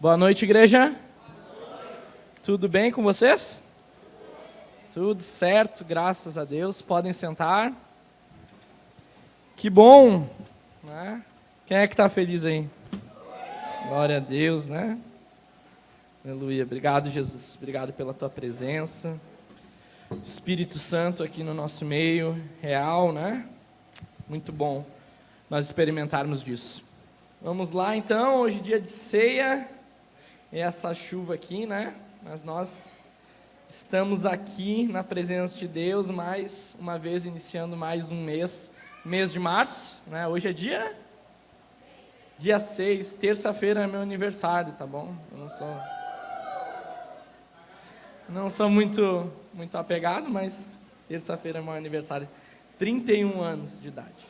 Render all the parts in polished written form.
Boa noite, igreja. Tudo bem com vocês? Tudo certo, graças a Deus. Podem sentar. Que bom, né? Quem é que está feliz aí? Glória a Deus, né? Aleluia. Obrigado, Jesus. Obrigado pela tua presença. Espírito Santo aqui no nosso meio, real, né? Muito bom nós experimentarmos disso. Vamos lá, então. Hoje é dia de ceia. E essa chuva aqui, né? Mas nós estamos aqui na presença de Deus, mais uma vez iniciando mais um mês de março, né? Hoje é dia 6, terça-feira é meu aniversário, tá bom? Eu não sou muito apegado, mas terça-feira é meu aniversário. 31 anos de idade.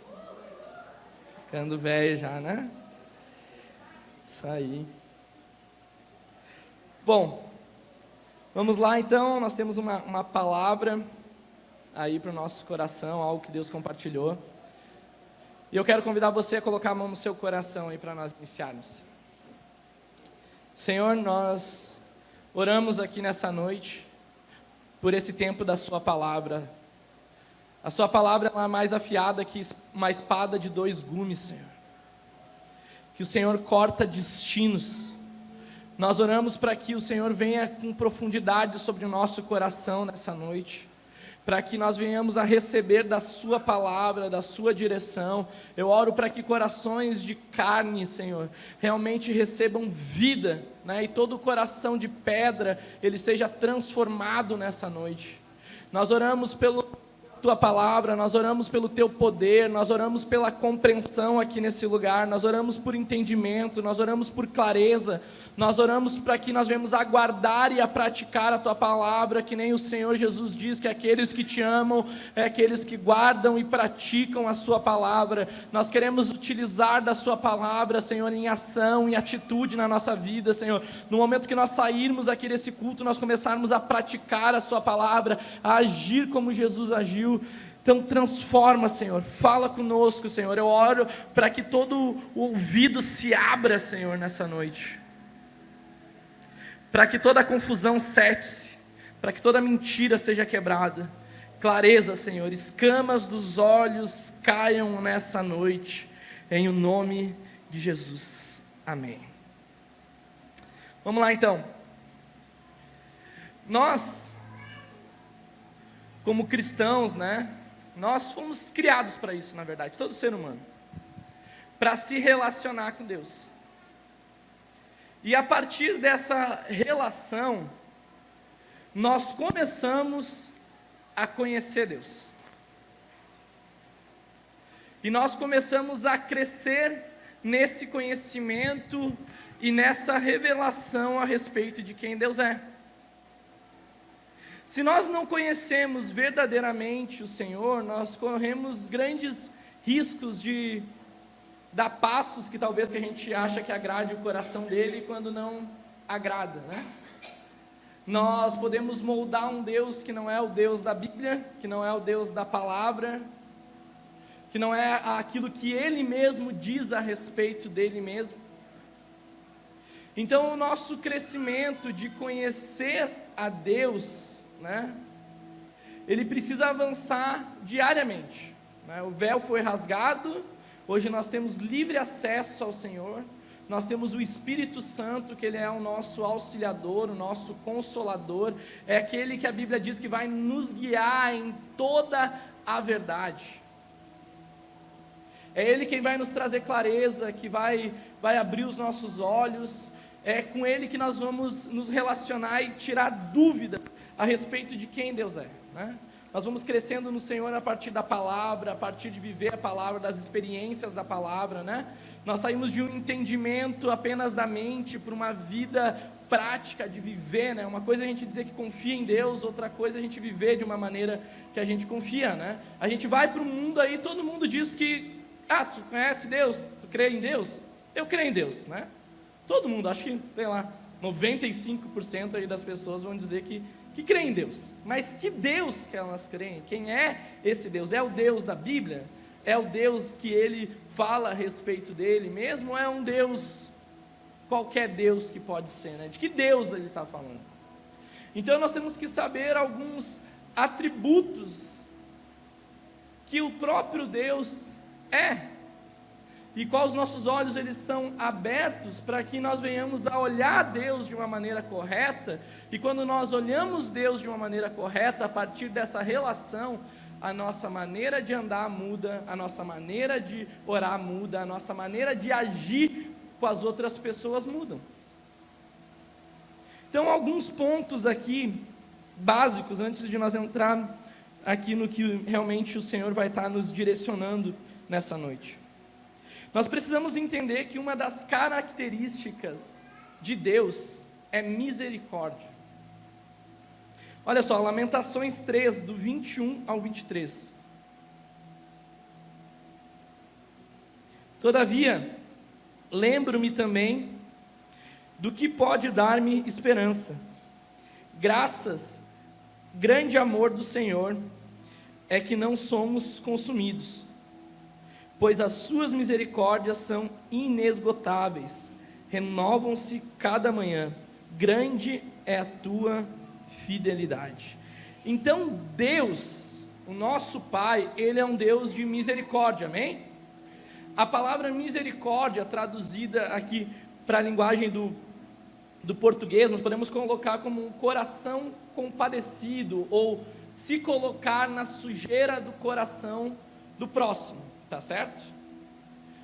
Ficando velho já, né? Isso aí. Bom, vamos lá então, nós temos uma palavra aí para o nosso coração, algo que Deus compartilhou. E eu quero convidar você a colocar a mão no seu coração aí para nós iniciarmos. Senhor, nós oramos aqui nessa noite por esse tempo da sua palavra. A sua palavra é mais afiada que uma espada de 2 gumes, Senhor. Que o Senhor corta destinos. Nós oramos para que o Senhor venha com profundidade sobre o nosso coração nessa noite, para que nós venhamos a receber da sua palavra, da sua direção. Eu oro para que corações de carne, Senhor, realmente recebam vida, né? E todo coração de pedra, ele seja transformado nessa noite. Nós oramos pela tua palavra, nós oramos pelo teu poder, nós oramos pela compreensão aqui nesse lugar, nós oramos por entendimento, nós oramos por clareza, nós oramos para que nós venhamos a guardar e a praticar a tua palavra, que nem o Senhor Jesus diz, que aqueles que te amam, é aqueles que guardam e praticam a sua palavra. Nós queremos utilizar da sua palavra, Senhor, em ação, em atitude na nossa vida, Senhor. No momento que nós sairmos aqui desse culto, nós começarmos a praticar a sua palavra, a agir como Jesus agiu. Então transforma, Senhor, fala conosco, Senhor. Eu oro para que todo o ouvido se abra, Senhor, nessa noite, para que toda a confusão cesse, para que toda mentira seja quebrada. Clareza, Senhor, escamas dos olhos caiam nessa noite, em o nome de Jesus, amém. Vamos lá então. Nós, como cristãos, né? Nós fomos criados para isso, na verdade, todo ser humano, para se relacionar com Deus. E a partir dessa relação, nós começamos a conhecer Deus. E nós começamos a crescer nesse conhecimento e nessa revelação a respeito de quem Deus é. Se nós não conhecemos verdadeiramente o Senhor, nós corremos grandes riscos de dar passos que talvez que a gente acha que agrade o coração dele, quando não agrada, né? Nós podemos moldar um Deus que não é o Deus da Bíblia, que não é o Deus da palavra, que não é aquilo que ele mesmo diz a respeito dele mesmo. Então o nosso crescimento de conhecer a Deus, né, ele precisa avançar diariamente, né? O véu foi rasgado, hoje nós temos livre acesso ao Senhor, nós temos o Espírito Santo, que ele é o nosso auxiliador, o nosso consolador, é aquele que a Bíblia diz que vai nos guiar em toda a verdade. É ele quem vai nos trazer clareza, que vai abrir os nossos olhos. É com ele que nós vamos nos relacionar e tirar dúvidas a respeito de quem Deus é, né? Nós vamos crescendo no Senhor a partir da palavra, a partir de viver a palavra, das experiências da palavra, né? Nós saímos de um entendimento apenas da mente para uma vida prática de viver, né? Uma coisa é a gente dizer que confia em Deus, outra coisa é a gente viver de uma maneira que a gente confia, né? A gente vai para o mundo aí, todo mundo diz que, tu conhece Deus, tu crê em Deus? Eu creio em Deus, né? Todo mundo, acho que, sei lá, 95% aí das pessoas vão dizer que creem em Deus. Mas que Deus que elas creem? Quem é esse Deus? É o Deus da Bíblia? É o Deus que ele fala a respeito dele mesmo? Ou é um Deus qualquer Deus que pode ser, né? De que Deus ele está falando? Então nós temos que saber alguns atributos que o próprio Deus é, e quais os nossos olhos eles são abertos para que nós venhamos a olhar Deus de uma maneira correta, e quando nós olhamos Deus de uma maneira correta, a partir dessa relação, a nossa maneira de andar muda, a nossa maneira de orar muda, a nossa maneira de agir com as outras pessoas mudam. Então, alguns pontos aqui, básicos, antes de nós entrar aqui no que realmente o Senhor vai estar nos direcionando nessa noite. Nós precisamos entender que uma das características de Deus é misericórdia. Olha só, Lamentações 3, do 21 ao 23. Todavia, lembro-me também do que pode dar-me esperança. Graças, grande amor do Senhor, é que não somos consumidos, pois as suas misericórdias são inesgotáveis, renovam-se cada manhã, grande é a tua fidelidade. Então Deus, o nosso Pai, Ele é um Deus de misericórdia, amém? A palavra misericórdia, traduzida aqui para a linguagem do português, nós podemos colocar como um coração compadecido, ou se colocar na sujeira do coração do próximo, tá certo?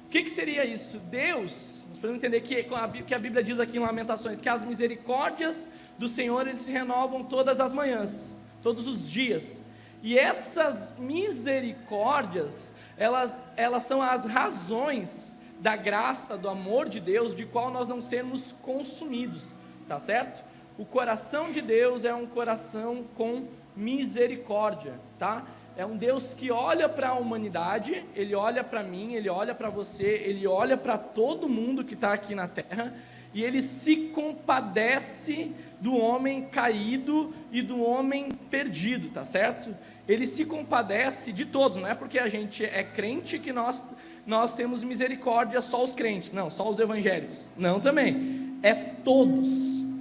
O que seria isso? Deus, nós podemos entender que a Bíblia diz aqui em Lamentações, que as misericórdias do Senhor, eles se renovam todas as manhãs, todos os dias, e essas misericórdias, elas são as razões da graça, do amor de Deus, de qual nós não sermos consumidos, tá certo? O coração de Deus é um coração com misericórdia, tá? É um Deus que olha para a humanidade, Ele olha para mim, Ele olha para você, Ele olha para todo mundo que está aqui na terra, e Ele se compadece do homem caído e do homem perdido, tá certo? Ele se compadece de todos, não é porque a gente é crente que nós temos misericórdia só os crentes, não, só os evangélicos, não também, é todos.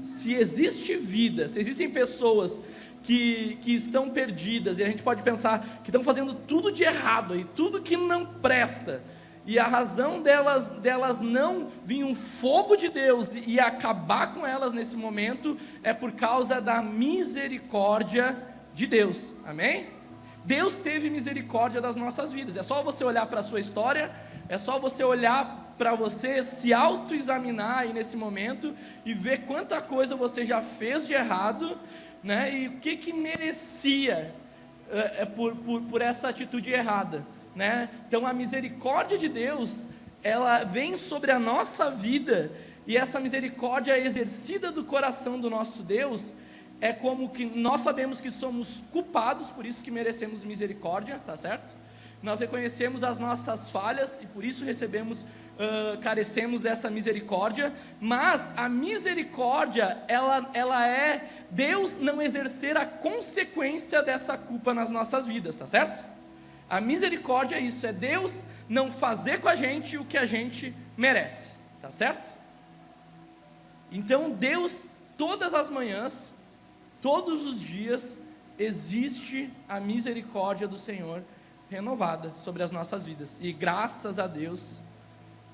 Se existe vida, se existem pessoas que estão perdidas, e a gente pode pensar que estão fazendo tudo de errado, e tudo que não presta, e a razão delas não vir um fogo de Deus e acabar com elas nesse momento, é por causa da misericórdia de Deus, amém? Deus teve misericórdia das nossas vidas. É só você olhar para a sua história, é só você olhar para você, se autoexaminar aí nesse momento e ver quanta coisa você já fez de errado, né? E o que merecia por essa atitude errada, né? Então a misericórdia de Deus, ela vem sobre a nossa vida, e essa misericórdia exercida do coração do nosso Deus é como que nós sabemos que somos culpados, por isso que merecemos misericórdia, tá certo? Nós reconhecemos as nossas falhas e por isso carecemos dessa misericórdia, mas a misericórdia, ela é Deus não exercer a consequência dessa culpa nas nossas vidas, tá certo? A misericórdia é isso, é Deus não fazer com a gente o que a gente merece, tá certo? Então Deus, todas as manhãs, todos os dias, existe a misericórdia do Senhor renovada sobre as nossas vidas, e graças a Deus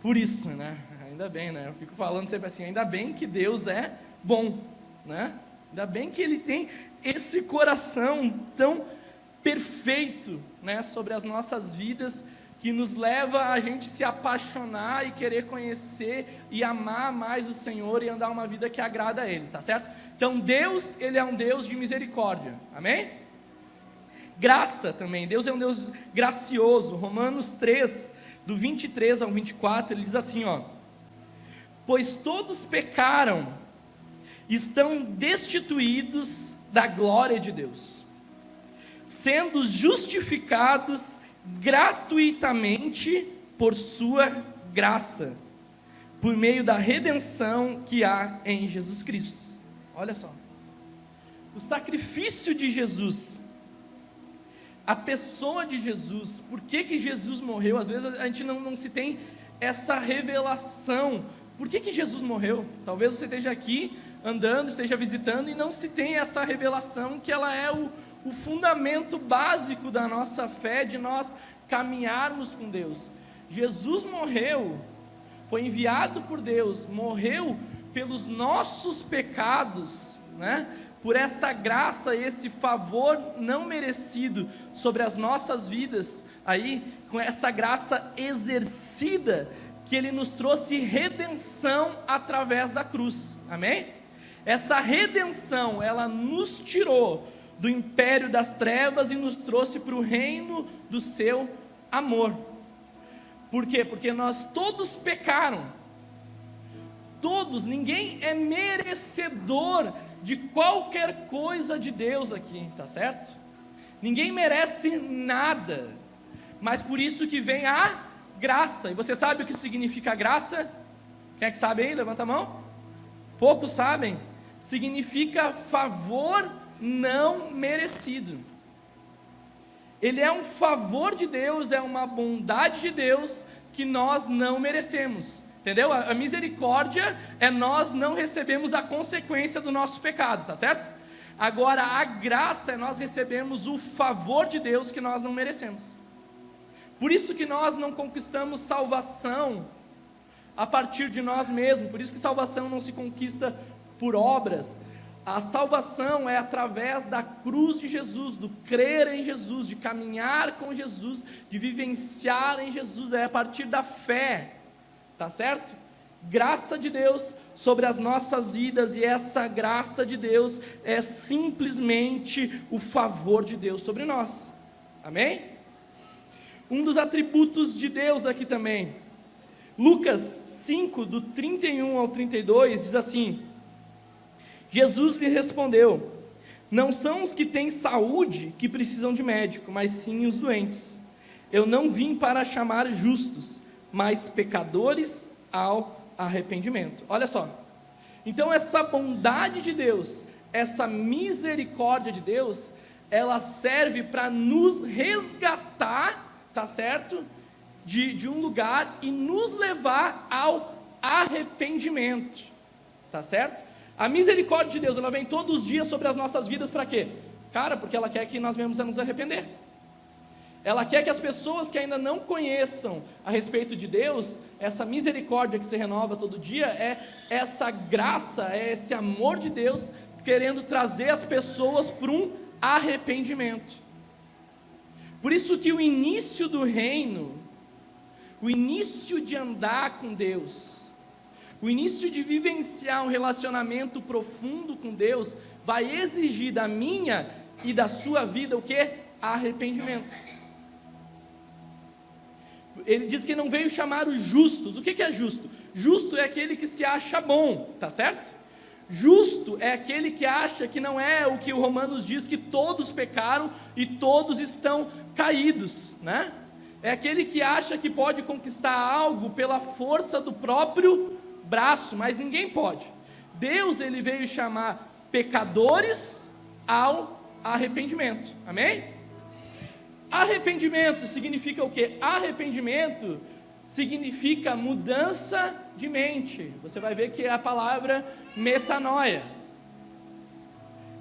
por isso, né? Ainda bem, né? Eu fico falando sempre assim, ainda bem que Deus é bom, né? Ainda bem que Ele tem esse coração tão perfeito, né, sobre as nossas vidas, que nos leva a gente se apaixonar e querer conhecer e amar mais o Senhor e andar uma vida que agrada a Ele, tá certo? Então Deus, Ele é um Deus de misericórdia, amém? Graça também, Deus é um Deus gracioso. Romanos 3, do 23 ao 24, ele diz assim, ó: pois todos pecaram, estão destituídos da glória de Deus, sendo justificados gratuitamente por sua graça, por meio da redenção que há em Jesus Cristo. Olha só, o sacrifício de Jesus, a pessoa de Jesus, por que Jesus morreu? Às vezes a gente não se tem essa revelação Por que Jesus morreu? Talvez você esteja aqui andando, esteja visitando e não se tenha essa revelação que ela é o fundamento básico da nossa fé, de nós caminharmos com Deus. Jesus morreu, foi enviado por Deus, morreu pelos nossos pecados, né? Por essa graça, esse favor não merecido sobre as nossas vidas, aí com essa graça exercida, que Ele nos trouxe redenção através da cruz, amém? Essa redenção, ela nos tirou do império das trevas e nos trouxe para o reino do seu amor. Por quê? Porque nós todos pecaram, todos, ninguém é merecedor de qualquer coisa de Deus aqui, tá certo? Ninguém merece nada, mas por isso que vem a graça. E você sabe o que significa graça? Quem é que sabe aí? Levanta a mão. Poucos sabem. Significa favor não merecido. Ele é um favor de Deus, é uma bondade de Deus que nós não merecemos. Entendeu? A misericórdia é nós não recebemos a consequência do nosso pecado, tá certo? Agora a graça é nós recebemos o favor de Deus que nós não merecemos. Por isso que nós não conquistamos salvação a partir de nós mesmos, por isso que salvação não se conquista por obras. A salvação é através da cruz de Jesus, do crer em Jesus, de caminhar com Jesus, de vivenciar em Jesus, é a partir da fé, tá certo? Graça de Deus sobre as nossas vidas, e essa graça de Deus é simplesmente o favor de Deus sobre nós, amém? Um dos atributos de Deus aqui também, Lucas 5, do 31 ao 32, diz assim: Jesus lhe respondeu: não são os que têm saúde que precisam de médico, mas sim os doentes. Eu não vim para chamar justos, mas pecadores ao arrependimento. Olha só, então essa bondade de Deus, essa misericórdia de Deus, ela serve para nos resgatar, tá certo? De um lugar e nos levar ao arrependimento, tá certo? A misericórdia de Deus, ela vem todos os dias sobre as nossas vidas para quê? Cara, porque ela quer que nós venhamos a nos arrepender. Ela quer que as pessoas que ainda não conheçam a respeito de Deus, essa misericórdia que se renova todo dia, é essa graça, é esse amor de Deus, querendo trazer as pessoas para um arrependimento. Por isso que o início do reino, o início de andar com Deus, o início de vivenciar um relacionamento profundo com Deus, vai exigir da minha e da sua vida o que? Arrependimento. Ele diz que não veio chamar os justos. O que é justo? Justo é aquele que se acha bom, tá certo? Justo é aquele que acha que não é o que o Romanos diz, que todos pecaram e todos estão caídos, né? É aquele que acha que pode conquistar algo pela força do próprio braço, mas ninguém pode. Deus, ele veio chamar pecadores ao arrependimento, amém? Arrependimento significa o quê? Arrependimento significa mudança de mente. Você vai ver que é a palavra metanoia.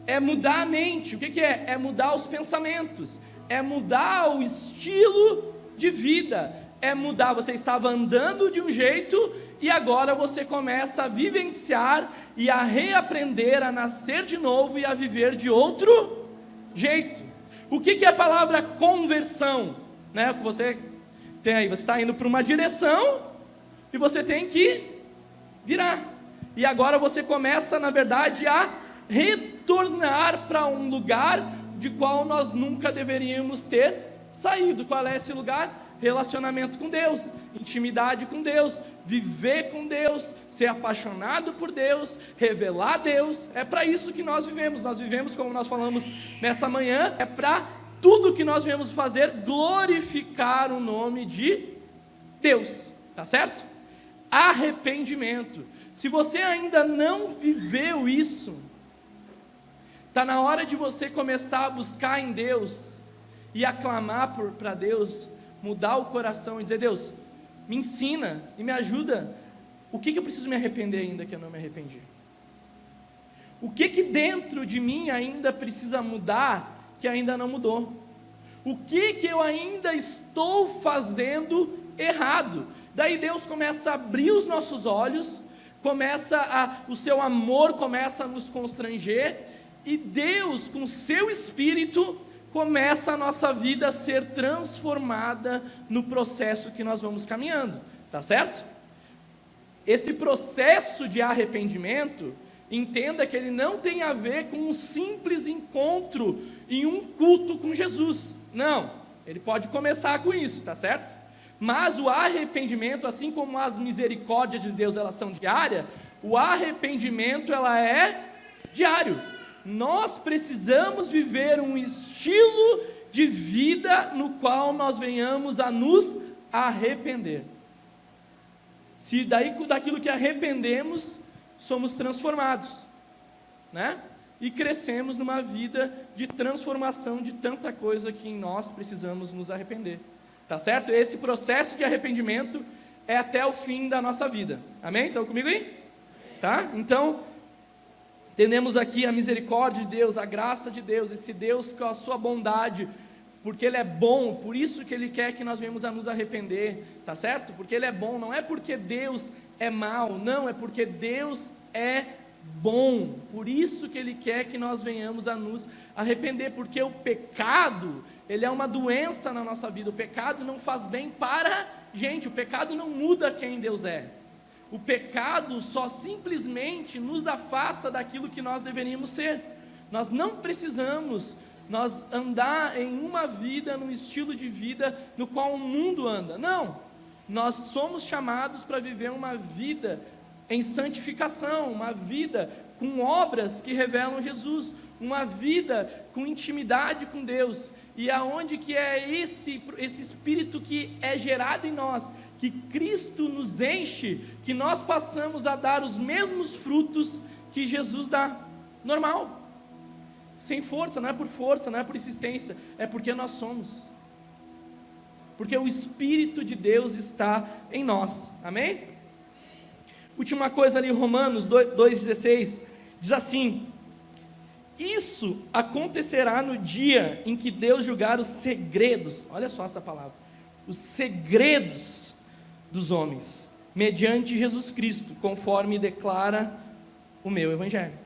É mudar a mente. O que é? É mudar os pensamentos, é mudar o estilo de vida, é mudar. Você estava andando de um jeito e agora você começa a vivenciar e a reaprender, a nascer de novo e a viver de outro jeito. O que é a palavra conversão? Né? Você tem aí, você está indo para uma direção e você tem que virar. E agora você começa, na verdade, a retornar para um lugar de qual nós nunca deveríamos ter saído. Qual é esse lugar? Relacionamento com Deus, intimidade com Deus, viver com Deus, ser apaixonado por Deus, revelar Deus. É para isso que nós vivemos. Nós vivemos, como nós falamos nessa manhã, é para tudo que nós viemos fazer, glorificar o nome de Deus, tá certo? Arrependimento. Se você ainda não viveu isso, está na hora de você começar a buscar em Deus e a clamar para Deus, mudar o coração e dizer: Deus, me ensina e me ajuda o que eu preciso me arrepender ainda que eu não me arrependi? O que dentro de mim ainda precisa mudar que ainda não mudou? O que eu ainda estou fazendo errado? Daí Deus começa a abrir os nossos olhos, o seu amor começa a nos constranger, e Deus, com o seu Espírito, começa a nossa vida a ser transformada no processo que nós vamos caminhando, tá certo? Esse processo de arrependimento, entenda que ele não tem a ver com um simples encontro em um culto com Jesus, não, ele pode começar com isso, tá certo? Mas o arrependimento, assim como as misericórdias de Deus, elas são diárias, o arrependimento, ela é diário. Nós precisamos viver um estilo de vida no qual nós venhamos a nos arrepender. Se daquilo que arrependemos, somos transformados, né? E crescemos numa vida de transformação de tanta coisa que em nós precisamos nos arrepender. Tá certo? Esse processo de arrependimento é até o fim da nossa vida. Amém? Estão comigo aí? Tá? Então, entendemos aqui a misericórdia de Deus, a graça de Deus, esse Deus com a sua bondade, porque Ele é bom, por isso que Ele quer que nós venhamos a nos arrepender, tá certo? Porque Ele é bom, não é porque Deus é mau, não, é porque Deus é bom, por isso que Ele quer que nós venhamos a nos arrepender, porque o pecado, ele é uma doença na nossa vida, o pecado não faz bem para gente, o pecado não muda quem Deus é, o pecado só simplesmente nos afasta daquilo que nós deveríamos ser. Nós não precisamos andar em uma vida, num estilo de vida no qual o mundo anda, não, nós somos chamados para viver uma vida em santificação, uma vida com obras que revelam Jesus, uma vida com intimidade com Deus, e aonde que é esse Espírito que é gerado em nós, que Cristo nos enche, que nós passamos a dar os mesmos frutos que Jesus dá, normal, sem força, não é por insistência, é porque nós somos, porque o Espírito de Deus está em nós, amém? Última coisa ali, Romanos 2,16, diz assim: isso acontecerá no dia em que Deus julgar os segredos, olha só essa palavra, os segredos dos homens, mediante Jesus Cristo, conforme declara o meu Evangelho.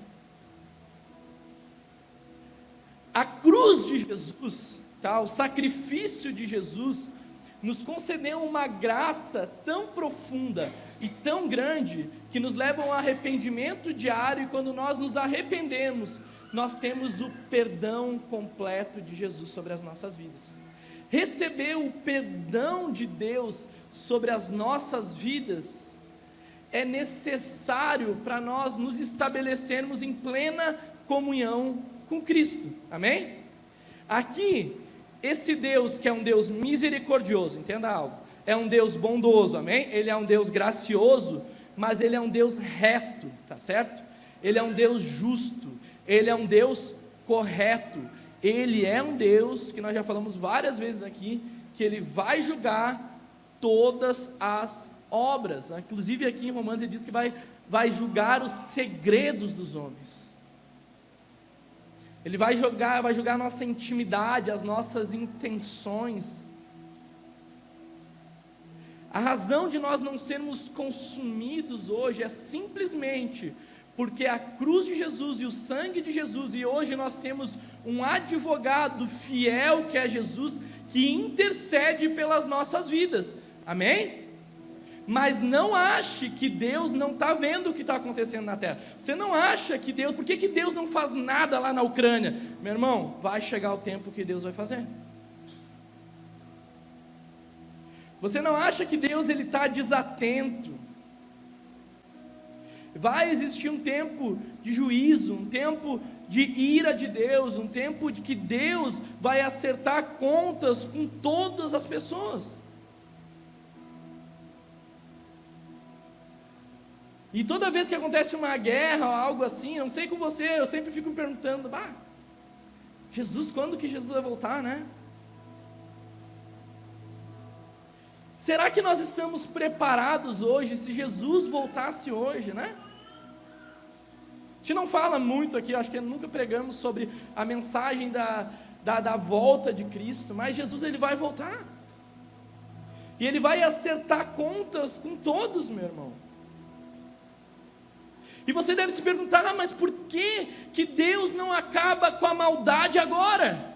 A cruz de Jesus, tá? O sacrifício de Jesus, nos concedeu uma graça tão profunda e tão grande, que nos leva a um arrependimento diário, e quando nós nos arrependemos, nós temos o perdão completo de Jesus sobre as nossas vidas. Receber o perdão de Deus sobre as nossas vidas é necessário para nós nos estabelecermos em plena comunhão com Cristo, amém? Aqui, esse Deus que é um Deus misericordioso, entenda algo, é um Deus bondoso, amém? Ele é um Deus gracioso, mas Ele é um Deus reto, tá certo? Ele é um Deus justo, Ele é um Deus correto, Ele é um Deus, que nós já falamos várias vezes aqui, que Ele vai julgar todas as obras, inclusive aqui em Romanos ele diz que vai julgar os segredos dos homens. Ele vai julgar a nossa intimidade, as nossas intenções. A razão de nós não sermos consumidos hoje é simplesmente porque a cruz de Jesus e o sangue de Jesus, e hoje nós temos um advogado fiel que é Jesus, que intercede pelas nossas vidas, amém? Mas não ache que Deus não está vendo o que está acontecendo na terra. Você não acha que Deus, por que Deus não faz nada lá na Ucrânia? Meu irmão, vai chegar o tempo que Deus vai fazer. Você não acha que Deus ele está desatento? Vai existir um tempo de juízo, um tempo de ira de Deus, um tempo de que Deus vai acertar contas com todas as pessoas. E toda vez que acontece uma guerra ou algo assim, não sei com você, eu sempre fico me perguntando, Jesus, quando que Jesus vai voltar, né? Será que nós estamos preparados hoje, se Jesus voltasse hoje, né? A gente não fala muito aqui, acho que nunca pregamos sobre a mensagem da volta de Cristo, mas Jesus, ele vai voltar, e ele vai acertar contas com todos, meu irmão. E você deve se perguntar, mas por que Deus não acaba com a maldade agora?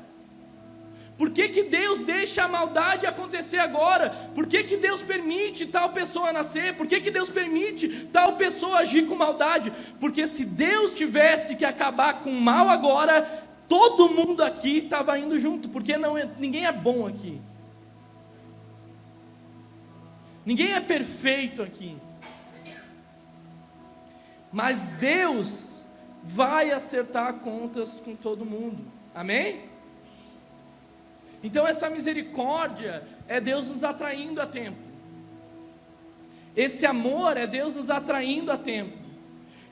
Por que Deus deixa a maldade acontecer agora? Por que Deus permite tal pessoa nascer? Por que Deus permite tal pessoa agir com maldade? Porque se Deus tivesse que acabar com o mal agora, todo mundo aqui estava indo junto, porque ninguém é bom aqui. Ninguém é perfeito aqui. Mas Deus vai acertar contas com todo mundo. Amém? Então essa misericórdia é Deus nos atraindo a tempo. Esse amor é Deus nos atraindo a tempo.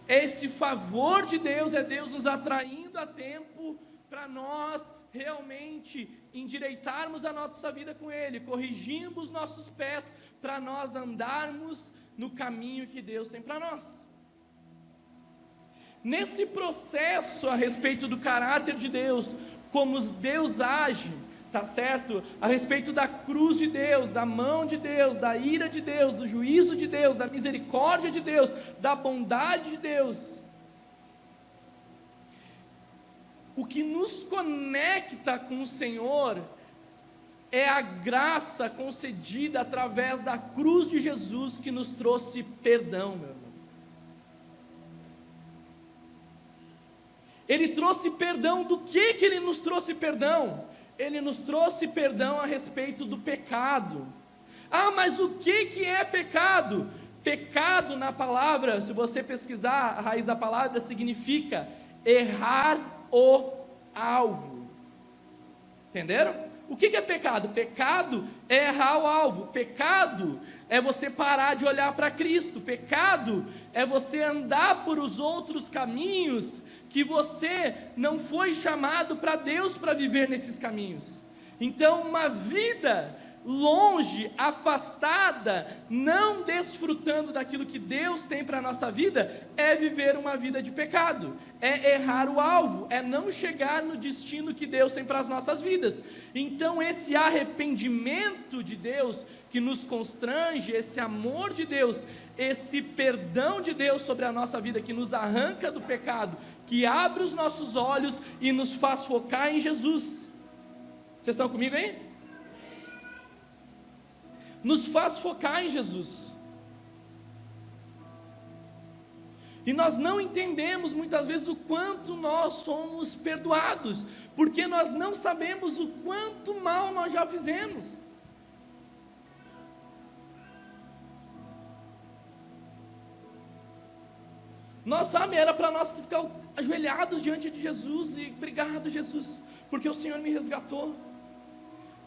Esse favor de Deus é Deus nos atraindo a tempo para nós realmente endireitarmos a nossa vida com Ele, corrigirmos os nossos pés para nós andarmos no caminho que Deus tem para nós. Nesse processo a respeito do caráter de Deus, como Deus age, tá certo? A respeito da cruz de Deus, da mão de Deus, da ira de Deus, do juízo de Deus, da misericórdia de Deus, da bondade de Deus. O que nos conecta com o Senhor é a graça concedida através da cruz de Jesus que nos trouxe perdão, meu irmão. Ele trouxe perdão. Do que Ele nos trouxe perdão? Ele nos trouxe perdão a respeito do pecado. Ah, mas o que é pecado? Pecado na palavra, se você pesquisar a raiz da palavra, significa errar o alvo. Entenderam? O que é pecado? Pecado é errar o alvo. Pecado é você parar de olhar para Cristo. Pecado é você andar por os outros caminhos que você não foi chamado para Deus para viver nesses caminhos. Então, uma vida longe, afastada, não desfrutando daquilo que Deus tem para a nossa vida, é viver uma vida de pecado, é errar o alvo, é não chegar no destino que Deus tem para as nossas vidas. Então esse arrependimento de Deus que nos constrange, esse amor de Deus, esse perdão de Deus sobre a nossa vida, que nos arranca do pecado, que abre os nossos olhos e nos faz focar em Jesus. Vocês estão comigo aí? Nos faz focar em Jesus. E nós não entendemos muitas vezes o quanto nós somos perdoados, porque nós não sabemos o quanto mal nós já fizemos. Nós, sabe, era para nós ficar ajoelhados diante de Jesus e obrigado, Jesus, porque o Senhor me resgatou.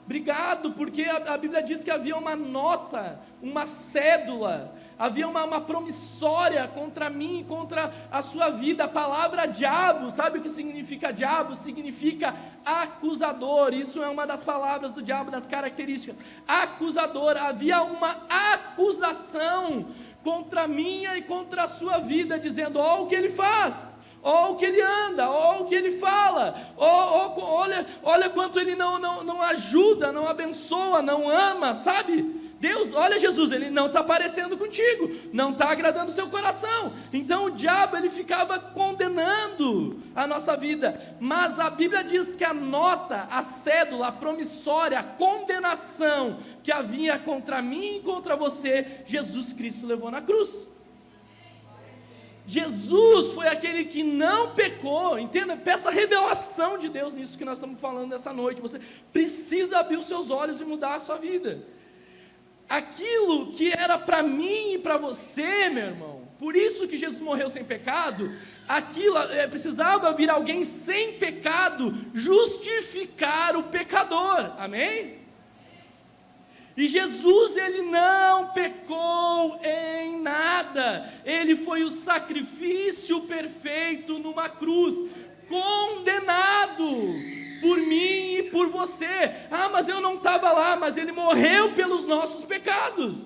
Obrigado, porque a Bíblia diz que havia uma nota, uma cédula, havia uma promissória contra mim, contra a sua vida. A palavra diabo, sabe o que significa diabo? Significa acusador. Isso é uma das palavras do diabo, das características. Acusador, havia uma acusação contra a minha e contra a sua vida, dizendo: ó o que ele faz, ó o que ele anda, ó o que ele fala, olha quanto ele não ajuda, não abençoa, não ama, sabe? Deus, olha Jesus, ele não está aparecendo contigo, não está agradando o seu coração. Então o diabo, ele ficava condenando a nossa vida, mas a Bíblia diz que a nota, a cédula, a promissória, a condenação que havia contra mim e contra você, Jesus Cristo levou na cruz. Jesus foi aquele que não pecou, entenda, peça a revelação de Deus nisso que nós estamos falando nessa noite. Você precisa abrir os seus olhos e mudar a sua vida. Aquilo que era para mim e para você, meu irmão, por isso que Jesus morreu sem pecado, aquilo precisava vir alguém sem pecado justificar o pecador, amém? E Jesus, ele não pecou em nada, ele foi o sacrifício perfeito numa cruz, condenado por mim e por você. Ah, mas eu não estava lá, mas Ele morreu pelos nossos pecados.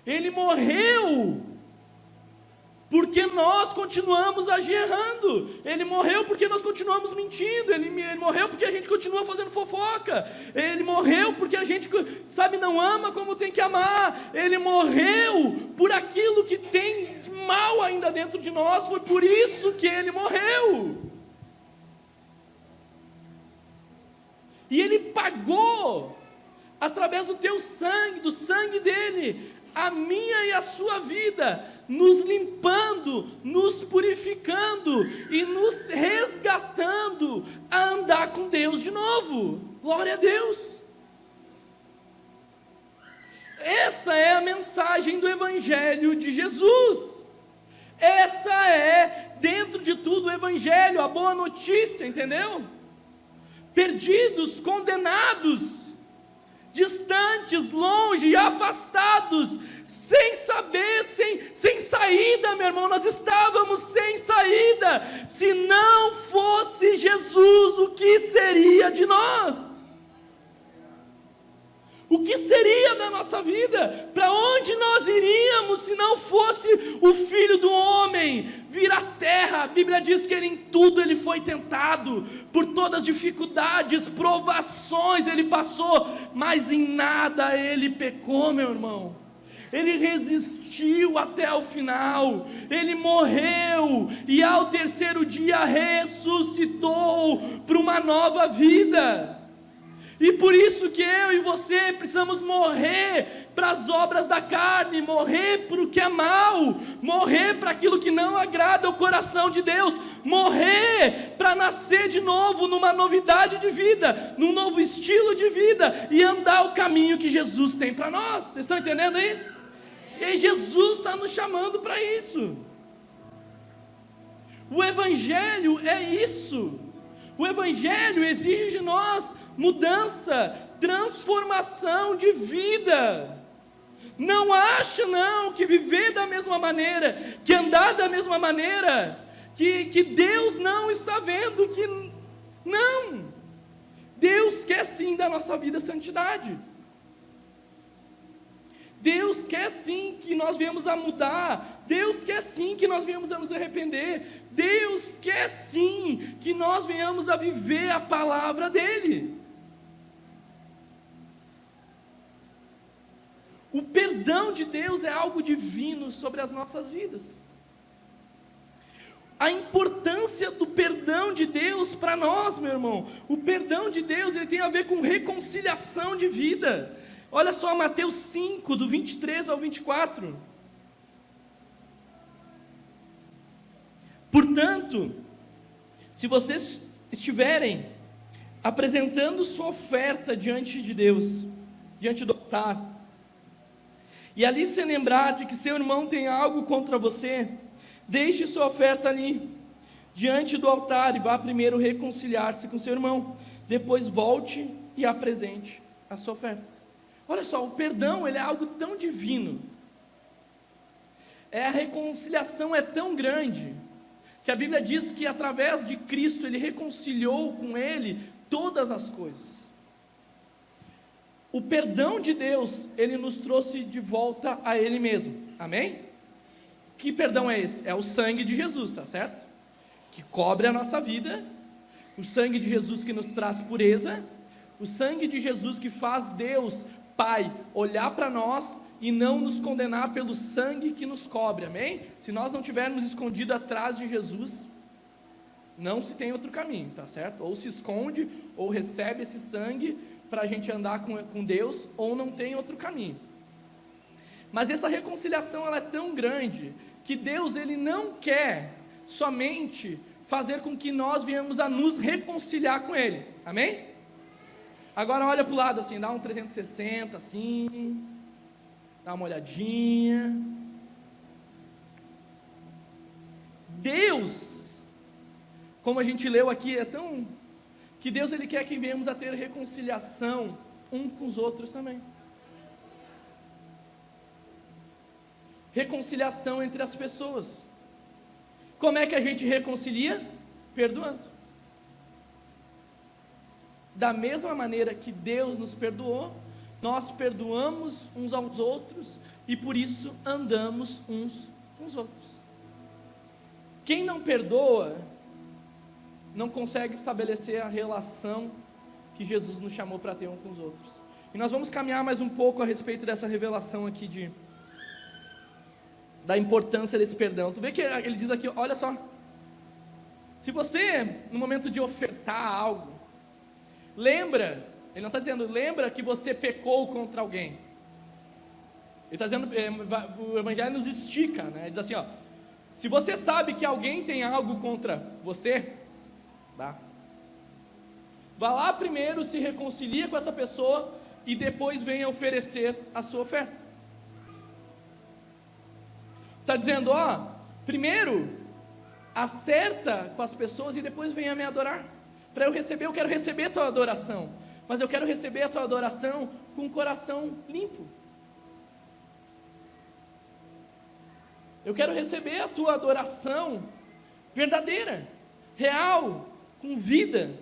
Ele morreu porque nós continuamos errando. Ele morreu porque nós continuamos mentindo. Ele morreu porque a gente continua fazendo fofoca. Ele morreu porque a gente, não ama como tem que amar. Ele morreu por aquilo que tem de mal ainda dentro de nós. Foi por isso que Ele morreu. E Ele pagou através do teu sangue, do sangue dele, a minha e a sua vida, nos limpando, nos purificando e nos resgatando a andar com Deus de novo. Glória a Deus. Essa é a mensagem do Evangelho de Jesus. Essa é, dentro de tudo, o Evangelho, a boa notícia, entendeu? Perdidos, condenados, distantes, longe, afastados, sem saber, sem saída, meu irmão. Nós estávamos sem saída. Se não fosse Jesus, o que seria de nós? O que seria da nossa vida? Para onde nós iríamos se não fosse o Filho do Homem vir à terra? A Bíblia diz que em tudo Ele foi tentado, por todas as dificuldades, provações Ele passou, mas em nada Ele pecou, meu irmão. Ele resistiu até o final. Ele morreu e ao terceiro dia ressuscitou para uma nova vida. E por isso que eu e você precisamos morrer para as obras da carne, morrer para o que é mal, morrer para aquilo que não agrada o coração de Deus, morrer para nascer de novo numa novidade de vida, num novo estilo de vida e andar o caminho que Jesus tem para nós. Vocês estão entendendo aí? E aí Jesus está nos chamando para isso. O Evangelho é isso. O Evangelho exige de nós mudança, transformação de vida. Não acha não que viver da mesma maneira, que andar da mesma maneira, que Deus não está vendo, que não. Deus quer sim da nossa vida santidade. Deus quer sim que nós venhamos a mudar. Deus quer sim que nós venhamos a nos arrepender. Deus quer sim que nós venhamos a viver a palavra dEle. O perdão de Deus é algo divino sobre as nossas vidas. A importância do perdão de Deus para nós, meu irmão. O perdão de Deus, ele tem a ver com reconciliação de vida. Olha só Mateus 5, do 23 ao 24. Portanto, se vocês estiverem apresentando sua oferta diante de Deus, diante do altar, e ali se lembrar de que seu irmão tem algo contra você, deixe sua oferta ali, diante do altar, e vá primeiro reconciliar-se com seu irmão, depois volte e apresente a sua oferta. Olha só, o perdão, ele é algo tão divino, a reconciliação é tão grande, que a Bíblia diz que através de Cristo, Ele reconciliou com Ele todas as coisas. O perdão de Deus, Ele nos trouxe de volta a Ele mesmo, amém? Que perdão é esse? É o sangue de Jesus, tá certo? Que cobre a nossa vida, o sangue de Jesus que nos traz pureza, o sangue de Jesus que faz Deus, Pai, olhar para nós e não nos condenar pelo sangue que nos cobre, amém? Se nós não tivermos escondido atrás de Jesus, não se tem outro caminho, tá certo? Ou se esconde, ou recebe esse sangue para a gente andar com Deus, ou não tem outro caminho. Mas essa reconciliação, ela é tão grande, que Deus, Ele não quer somente fazer com que nós venhamos a nos reconciliar com Ele, amém? Agora olha para o lado assim, dá um 360 assim, dá uma olhadinha. Deus, como a gente leu aqui, é tão... que Deus, Ele quer que venhamos a ter reconciliação um com os outros também. Reconciliação entre as pessoas. Como é que a gente reconcilia? Perdoando. Da mesma maneira que Deus nos perdoou, nós perdoamos uns aos outros e por isso andamos uns com os outros. Quem não perdoa, não consegue estabelecer a relação que Jesus nos chamou para ter uns com os outros. E nós vamos caminhar mais um pouco a respeito dessa revelação aqui da importância desse perdão. Tu vê que ele diz aqui, olha só, se você, no momento de ofertar algo, lembra, ele não está dizendo, lembra que você pecou contra alguém. Ele está dizendo, o Evangelho nos estica, né? Ele diz assim, ó, se você sabe que alguém tem algo contra você, vá lá primeiro, se reconcilia com essa pessoa e depois venha oferecer a sua oferta. Está dizendo, ó, primeiro acerta com as pessoas e depois venha me adorar. Para eu receber, eu quero receber a tua adoração, mas eu quero receber a tua adoração com o coração limpo. Eu quero receber a tua adoração verdadeira, real, com vida.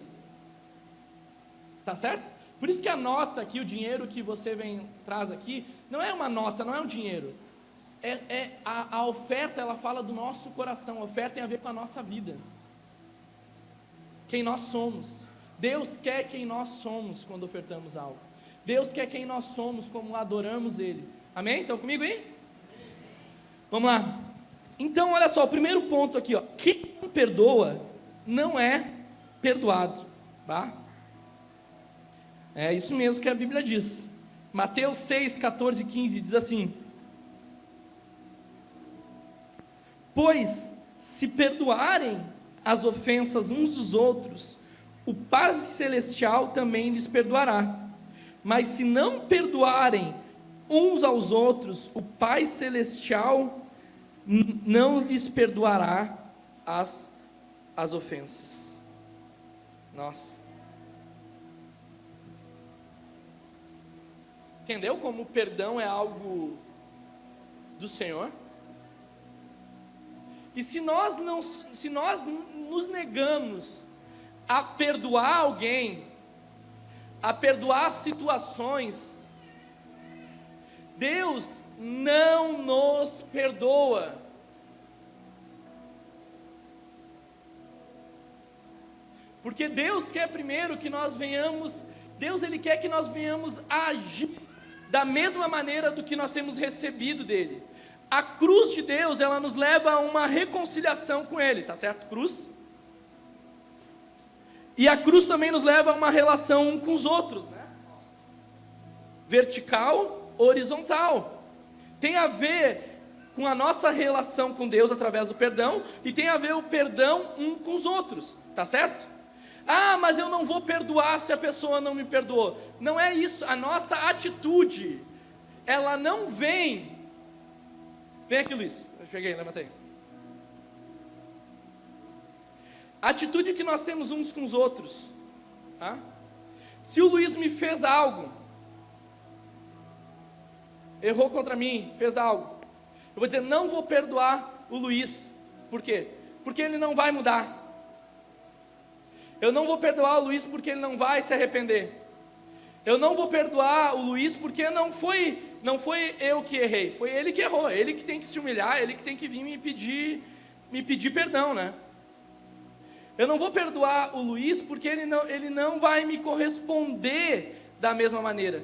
Tá certo? Por isso que a nota aqui, o dinheiro que você traz aqui, não é uma nota, não é um dinheiro. A oferta, ela fala do nosso coração. A oferta tem a ver com a nossa vida. Quem nós somos. Deus quer quem nós somos quando ofertamos algo. Deus quer quem nós somos como adoramos Ele. Amém? Estão comigo aí? Vamos lá. Então, olha só, o primeiro ponto aqui, ó. Quem não perdoa não é perdoado. Tá? É isso mesmo que a Bíblia diz. Mateus 6, 14 e 15 diz assim: pois se perdoarem as ofensas uns dos outros, o Pai Celestial também lhes perdoará. Mas se não perdoarem uns aos outros, o Pai Celestial não lhes perdoará as ofensas. Nossa. Entendeu como o perdão é algo do Senhor? E se nós nos negamos a perdoar alguém, a perdoar situações, Deus não nos perdoa. Porque Deus quer primeiro que nós venhamos, Ele quer que nós venhamos a agir da mesma maneira do que nós temos recebido dele. A cruz de Deus, ela nos leva a uma reconciliação com Ele, tá certo? Cruz. E a cruz também nos leva a uma relação um com os outros, né? Vertical, horizontal. Tem a ver com a nossa relação com Deus através do perdão, e tem a ver o perdão um com os outros, tá certo? Ah, mas eu não vou perdoar se a pessoa não me perdoou. Não é isso, a nossa atitude, ela não vem. Vem aqui, Luiz. Eu cheguei, levantei. A atitude que nós temos uns com os outros, tá? Se o Luiz me fez algo, errou contra mim, fez algo, eu vou dizer, não vou perdoar o Luiz. Por quê? Porque ele não vai mudar. Eu não vou perdoar o Luiz porque ele não vai se arrepender. Eu não vou perdoar o Luiz porque não foi eu que errei, foi ele que errou, ele que tem que se humilhar, ele que tem que vir me pedir perdão, né? Eu não vou perdoar o Luiz porque ele não vai me corresponder da mesma maneira.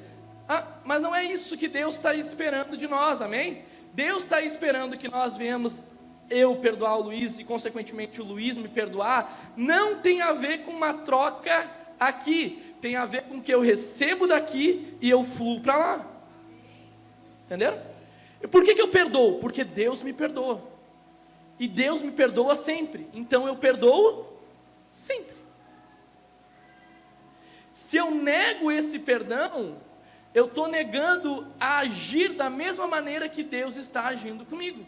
Ah, mas não é isso que Deus está esperando de nós, amém? Deus está esperando que nós venhamos eu perdoar o Luiz e consequentemente o Luiz me perdoar. Não tem a ver com uma troca aqui, tem a ver com o que eu recebo daqui e eu fluo para lá. Entenderam? E por que eu perdoo? Porque Deus me perdoa. E Deus me perdoa sempre. Então eu perdoo sempre. Se eu nego esse perdão, eu estou negando a agir da mesma maneira que Deus está agindo comigo.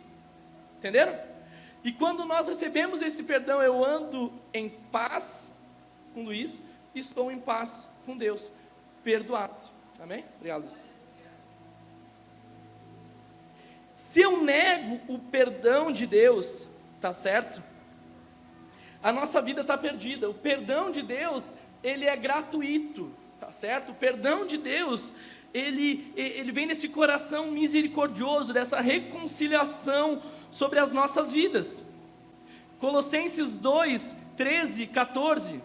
Entenderam? E quando nós recebemos esse perdão, eu ando em paz com o Luiz, estou em paz com Deus, perdoado. Amém? Obrigado, Luiz. Se eu nego o perdão de Deus, tá certo? a nossa vida está perdida. O perdão de Deus, ele é gratuito, tá certo? O perdão de Deus, ele vem desse coração misericordioso, dessa reconciliação sobre as nossas vidas. Colossenses 2, 13, 14.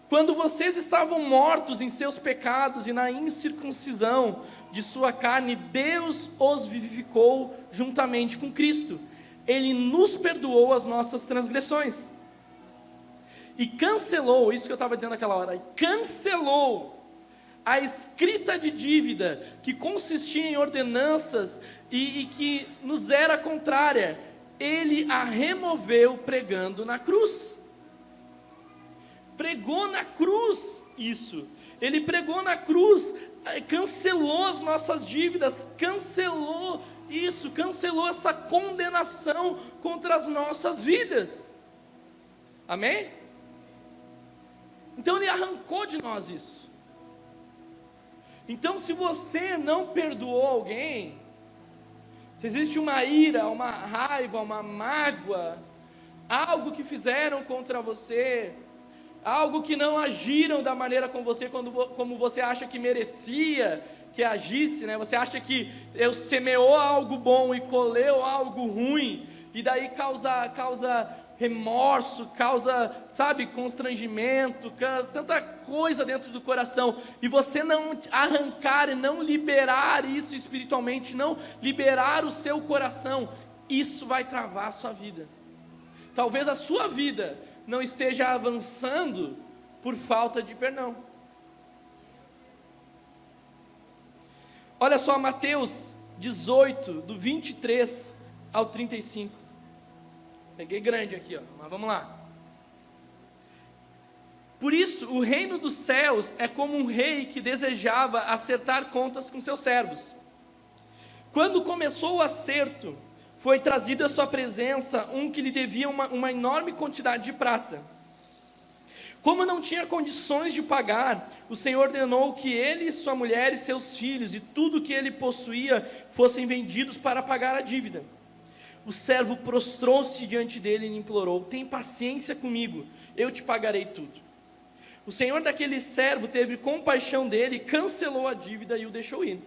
Quando vocês estavam mortos em seus pecados e na incircuncisão de sua carne, Deus os vivificou juntamente com Cristo. Ele nos perdoou as nossas transgressões. E cancelou, isso que eu estava dizendo naquela hora, cancelou a escrita de dívida que consistia em ordenanças e que nos era contrária. Ele a removeu pregando na cruz. Pregou na cruz isso. Ele pregou na cruz, cancelou as nossas dívidas, cancelou isso, cancelou essa condenação contra as nossas vidas. Amém? Então ele arrancou de nós isso. Então, se você não perdoou alguém, se existe uma ira, uma raiva, uma mágoa, algo que fizeram contra você, algo que não agiram da maneira como você acha que merecia que agisse, né? Você acha que semeou algo bom e colheu algo ruim, e daí causa remorso, causa, constrangimento, tanta coisa dentro do coração, e você não arrancar e não liberar isso espiritualmente, não liberar o seu coração, isso vai travar a sua vida. Talvez a sua vida não esteja avançando por falta de perdão. Olha só Mateus 18, do 23 ao 35. Peguei grande aqui, mas vamos lá. Por isso, o reino dos céus é como um rei que desejava acertar contas com seus servos. Quando começou o acerto, foi trazido à sua presença um que lhe devia uma enorme quantidade de prata. Como não tinha condições de pagar, o Senhor ordenou que ele, sua mulher e seus filhos e tudo que ele possuía fossem vendidos para pagar a dívida. O servo prostrou-se diante dele e lhe implorou: tem paciência comigo, eu te pagarei tudo. O senhor daquele servo teve compaixão dele, cancelou a dívida e o deixou ir.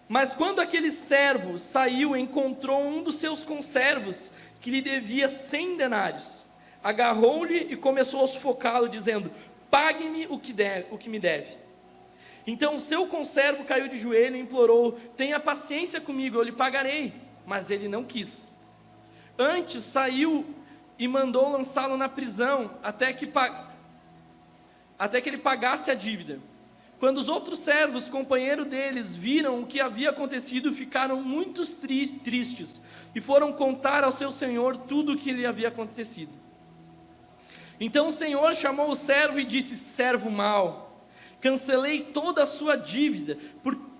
Mas quando aquele servo saiu, encontrou um dos seus conservos que lhe devia 100 denários. Agarrou-lhe e começou a sufocá-lo, dizendo: pague-me o que me deve. Então o seu conservo caiu de joelho e implorou: tenha paciência comigo, eu lhe pagarei. Mas ele não quis. Antes saiu e mandou lançá-lo na prisão até que ele pagasse a dívida. Quando os outros servos, companheiros deles, viram o que havia acontecido, ficaram muito tristes e foram contar ao seu senhor tudo o que lhe havia acontecido. Então o senhor chamou o servo e disse: servo mau, cancelei toda a sua dívida,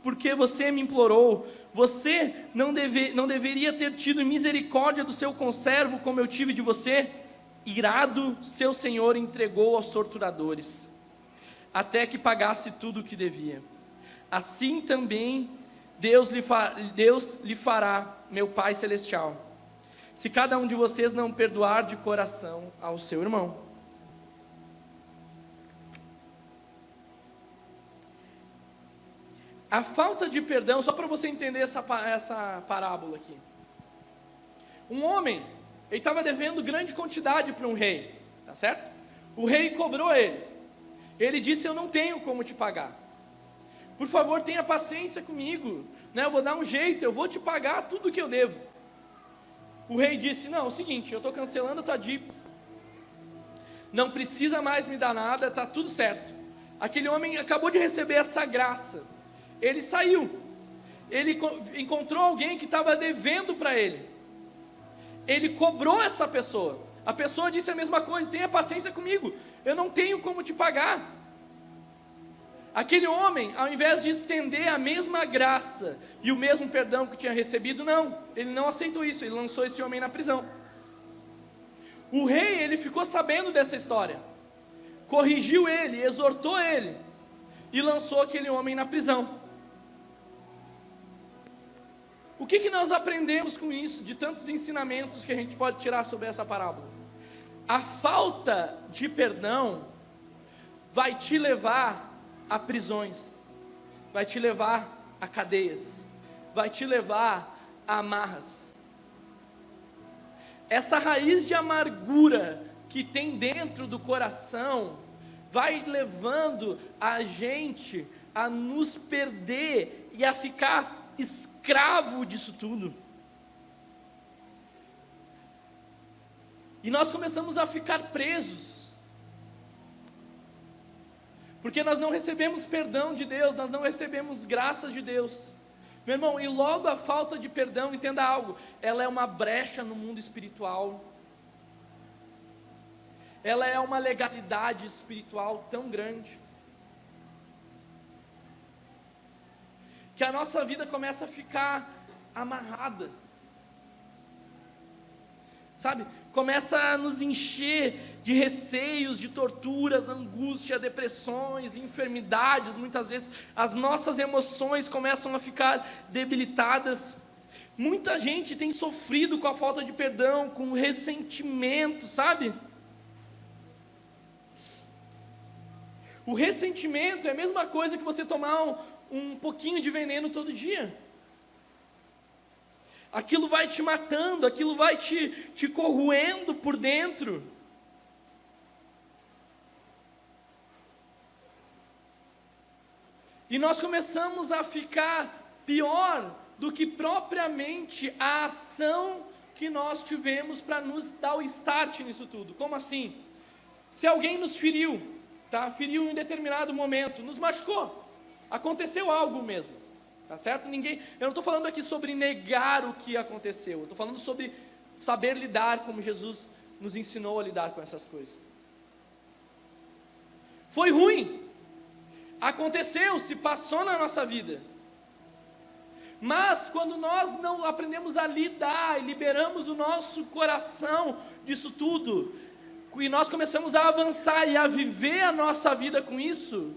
porque você me implorou. Você não deveria ter tido misericórdia do seu conservo como eu tive de você? Irado, seu senhor entregou aos torturadores, até que pagasse tudo o que devia. Assim também Deus lhe fará, meu Pai Celestial, se cada um de vocês não perdoar de coração ao seu irmão. A falta de perdão, só para você entender essa parábola aqui. Um homem, ele estava devendo grande quantidade para um rei, tá certo? O rei cobrou ele. Ele disse: eu não tenho como te pagar. Por favor, tenha paciência comigo, né? Eu vou dar um jeito, eu vou te pagar tudo que eu devo. O rei disse: não, é o seguinte, eu estou cancelando a tua dívida. Não precisa mais me dar nada, está tudo certo. Aquele homem acabou de receber essa graça. Ele saiu, ele encontrou alguém que estava devendo para ele, ele cobrou essa pessoa, a pessoa disse a mesma coisa: tenha paciência comigo, eu não tenho como te pagar. Aquele homem, ao invés de estender a mesma graça e o mesmo perdão que tinha recebido, não, ele não aceitou isso, ele lançou esse homem na prisão. O rei, ele ficou sabendo dessa história, corrigiu ele, exortou ele e lançou aquele homem na prisão. O que nós aprendemos com isso, de tantos ensinamentos que a gente pode tirar sobre essa parábola? A falta de perdão vai te levar a prisões, vai te levar a cadeias, vai te levar a amarras. Essa raiz de amargura que tem dentro do coração vai levando a gente a nos perder e a ficar escravo disso tudo. E nós começamos a ficar presos, porque nós não recebemos perdão de Deus, nós não recebemos graças de Deus. Meu irmão, e logo a falta de perdão, entenda algo, ela é uma brecha no mundo espiritual, ela é uma legalidade espiritual tão grande, que a nossa vida começa a ficar amarrada, sabe? Começa a nos encher de receios, de torturas, angústia, depressões, enfermidades. Muitas vezes as nossas emoções começam a ficar debilitadas. Muita gente tem sofrido com a falta de perdão, com o ressentimento, sabe? O ressentimento é a mesma coisa que você tomar um pouquinho de veneno todo dia. Aquilo vai te matando, aquilo vai te corroendo por dentro. E nós começamos a ficar pior do que propriamente a ação que nós tivemos para nos dar o start nisso tudo. Como assim? Se alguém nos feriu, tá? Feriu em determinado momento, nos machucou, aconteceu algo mesmo. Tá certo? Eu não estou falando aqui sobre negar o que aconteceu, eu estou falando sobre saber lidar, como Jesus nos ensinou a lidar com essas coisas. Foi ruim, aconteceu, se passou na nossa vida, mas quando nós não aprendemos a lidar e liberamos o nosso coração disso tudo, e nós começamos a avançar e a viver a nossa vida com isso,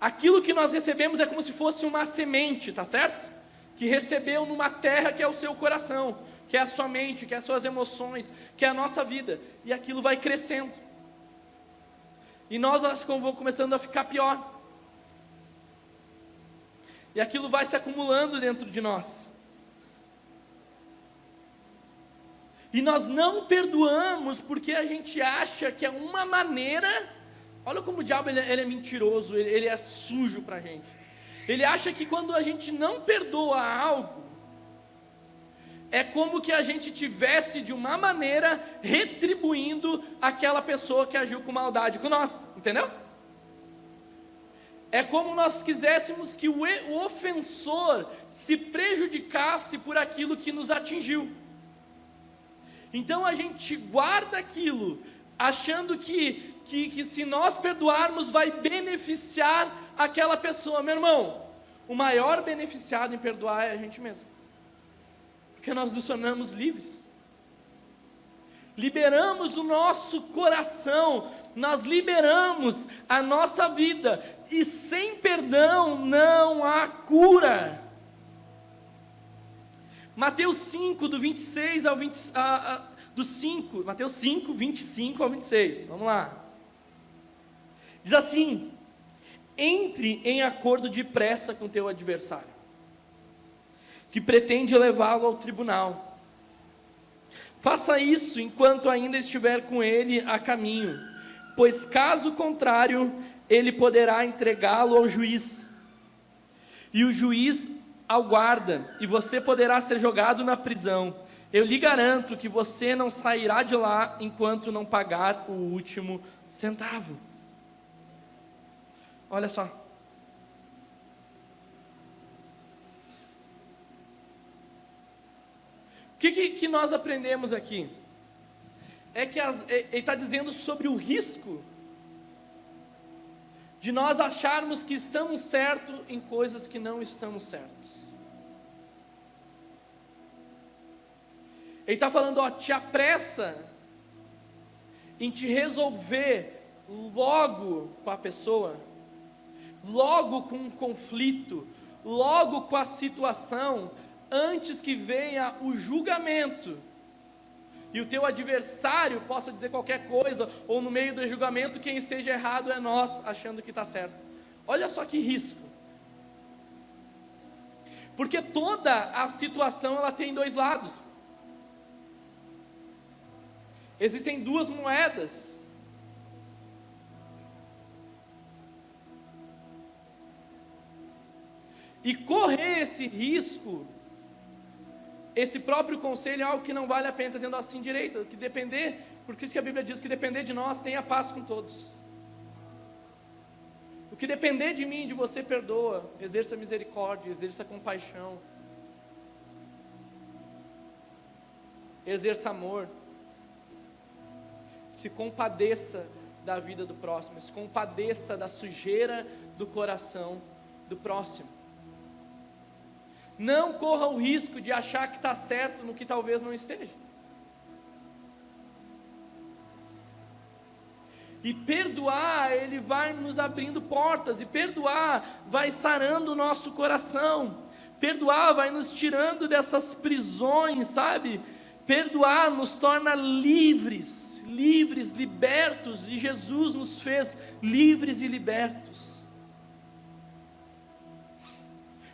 aquilo que nós recebemos é como se fosse uma semente, tá certo? Que recebeu numa terra que é o seu coração, que é a sua mente, que é as suas emoções, que é a nossa vida, e aquilo vai crescendo, e nós vamos começando a ficar pior, e aquilo vai se acumulando dentro de nós, e nós não perdoamos porque a gente acha que é uma maneira. Olha como o diabo ele é mentiroso, ele é sujo para a gente. Ele acha que quando a gente não perdoa algo, é como que a gente tivesse de uma maneira retribuindo aquela pessoa que agiu com maldade com nós, entendeu? É como nós quiséssemos que o ofensor se prejudicasse por aquilo que nos atingiu. Então a gente guarda aquilo, achando que se nós perdoarmos vai beneficiar aquela pessoa. Meu irmão, o maior beneficiado em perdoar é a gente mesmo, porque nós nos tornamos livres, liberamos o nosso coração, nós liberamos a nossa vida, e sem perdão não há cura. Mateus 5, do 26 ao 20, Mateus 5, 25 ao 26, vamos lá. Diz assim: entre em acordo depressa com teu adversário, que pretende levá-lo ao tribunal. Faça isso enquanto ainda estiver com ele a caminho, pois caso contrário, ele poderá entregá-lo ao juiz, e o juiz ao guarda, e você poderá ser jogado na prisão. Eu lhe garanto que você não sairá de lá enquanto não pagar o último centavo. Olha só. O que nós aprendemos aqui? É que ele está dizendo sobre o risco de nós acharmos que estamos certos em coisas que não estamos certos. Ele está falando, te apressa em te resolver logo com a pessoa, logo com o conflito, logo com a situação, antes que venha o julgamento, e o teu adversário possa dizer qualquer coisa, ou no meio do julgamento quem esteja errado é nós, achando que está certo. Olha só que risco. Porque toda a situação ela tem dois lados. Existem duas moedas. E correr esse risco, esse próprio conselho é algo que não vale a pena, dizendo assim direito, que depender, porque isso que a Bíblia diz, que depender de nós, tenha paz com todos. O que depender de mim, de você, perdoa, exerça misericórdia, exerça compaixão, exerça amor, se compadeça da vida do próximo, se compadeça da sujeira do coração do próximo. Não corra o risco de achar que está certo no que talvez não esteja. E perdoar, ele vai nos abrindo portas, e perdoar vai sarando o nosso coração, perdoar vai nos tirando dessas prisões, sabe? Perdoar nos torna livres, libertos, e Jesus nos fez livres e libertos.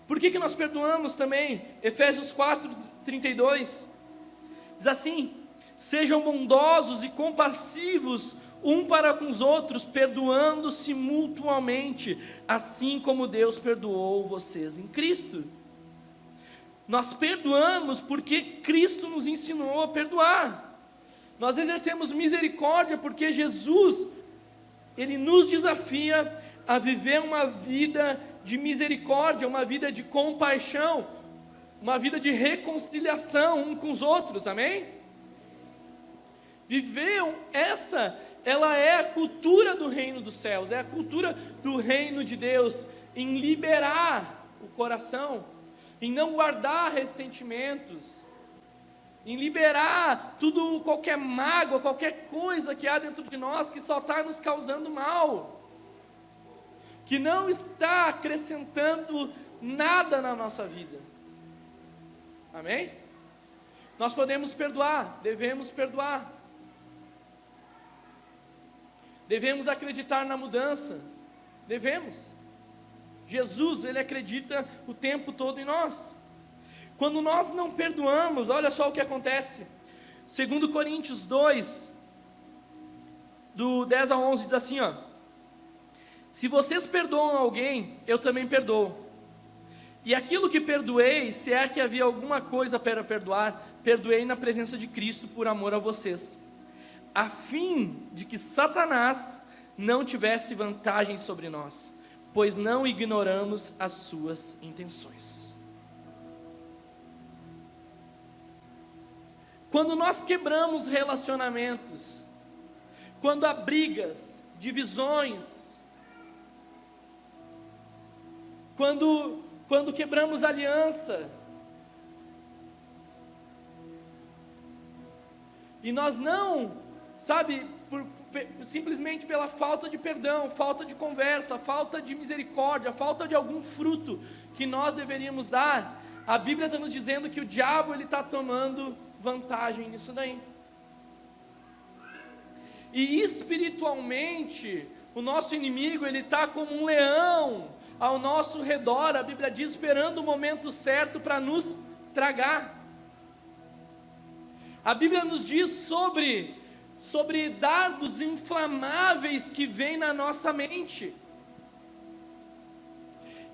Por que nós perdoamos também? Efésios 4:32 diz assim: sejam bondosos e compassivos um para com os outros, perdoando-se mutuamente, assim como Deus perdoou vocês em Cristo. Nós perdoamos porque Cristo nos ensinou a perdoar. Nós exercemos misericórdia porque Jesus, Ele nos desafia a viver uma vida de misericórdia, uma vida de compaixão, uma vida de reconciliação um com os outros, amém? Ela é a cultura do reino dos céus, é a cultura do reino de Deus, em liberar o coração, em não guardar ressentimentos, em liberar qualquer mágoa, qualquer coisa que há dentro de nós que só está nos causando mal, que não está acrescentando nada na nossa vida, amém? Nós podemos perdoar, devemos perdoar, devemos acreditar na mudança, devemos. Jesus, Ele acredita o tempo todo em nós. Quando nós não perdoamos, olha só o que acontece. 2 Coríntios 2, do 10 a 11, diz assim, ó: se vocês perdoam alguém, eu também perdoo. E aquilo que perdoei, se é que havia alguma coisa para perdoar, perdoei na presença de Cristo por amor a vocês, a fim de que Satanás não tivesse vantagem sobre nós, pois não ignoramos as suas intenções. Quando nós quebramos relacionamentos, quando há brigas, divisões, quando quebramos aliança, e nós não, sabe, simplesmente pela falta de perdão, falta de conversa, falta de misericórdia, falta de algum fruto que nós deveríamos dar, a Bíblia está nos dizendo que o diabo ele está tomando vantagem nisso daí. E espiritualmente, o nosso inimigo ele está como um leão ao nosso redor, a Bíblia diz, esperando o momento certo para nos tragar. A Bíblia nos diz sobre dardos inflamáveis que vêm na nossa mente.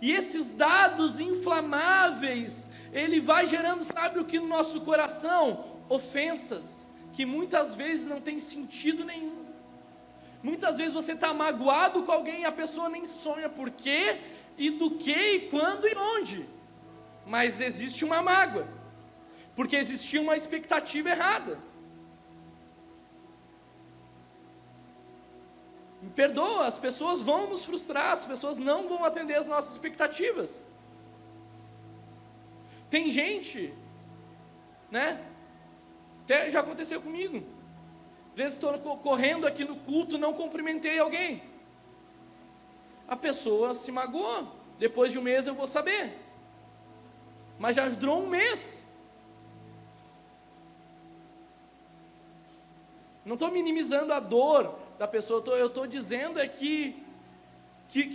E esses dardos inflamáveis, ele vai gerando, sabe o que no nosso coração? Ofensas, que muitas vezes não tem sentido nenhum. Muitas vezes você está magoado com alguém e a pessoa nem sonha por quê, e do que, e quando e onde. Mas existe uma mágoa, porque existia uma expectativa errada. Me perdoa, as pessoas vão nos frustrar, as pessoas não vão atender as nossas expectativas. Tem gente, né? Até já aconteceu comigo. Às vezes estou correndo aqui no culto, não cumprimentei alguém. A pessoa se magoou. Depois de um mês eu vou saber. mas já durou um mês. Não estou minimizando a dor da pessoa, eu estou dizendo é que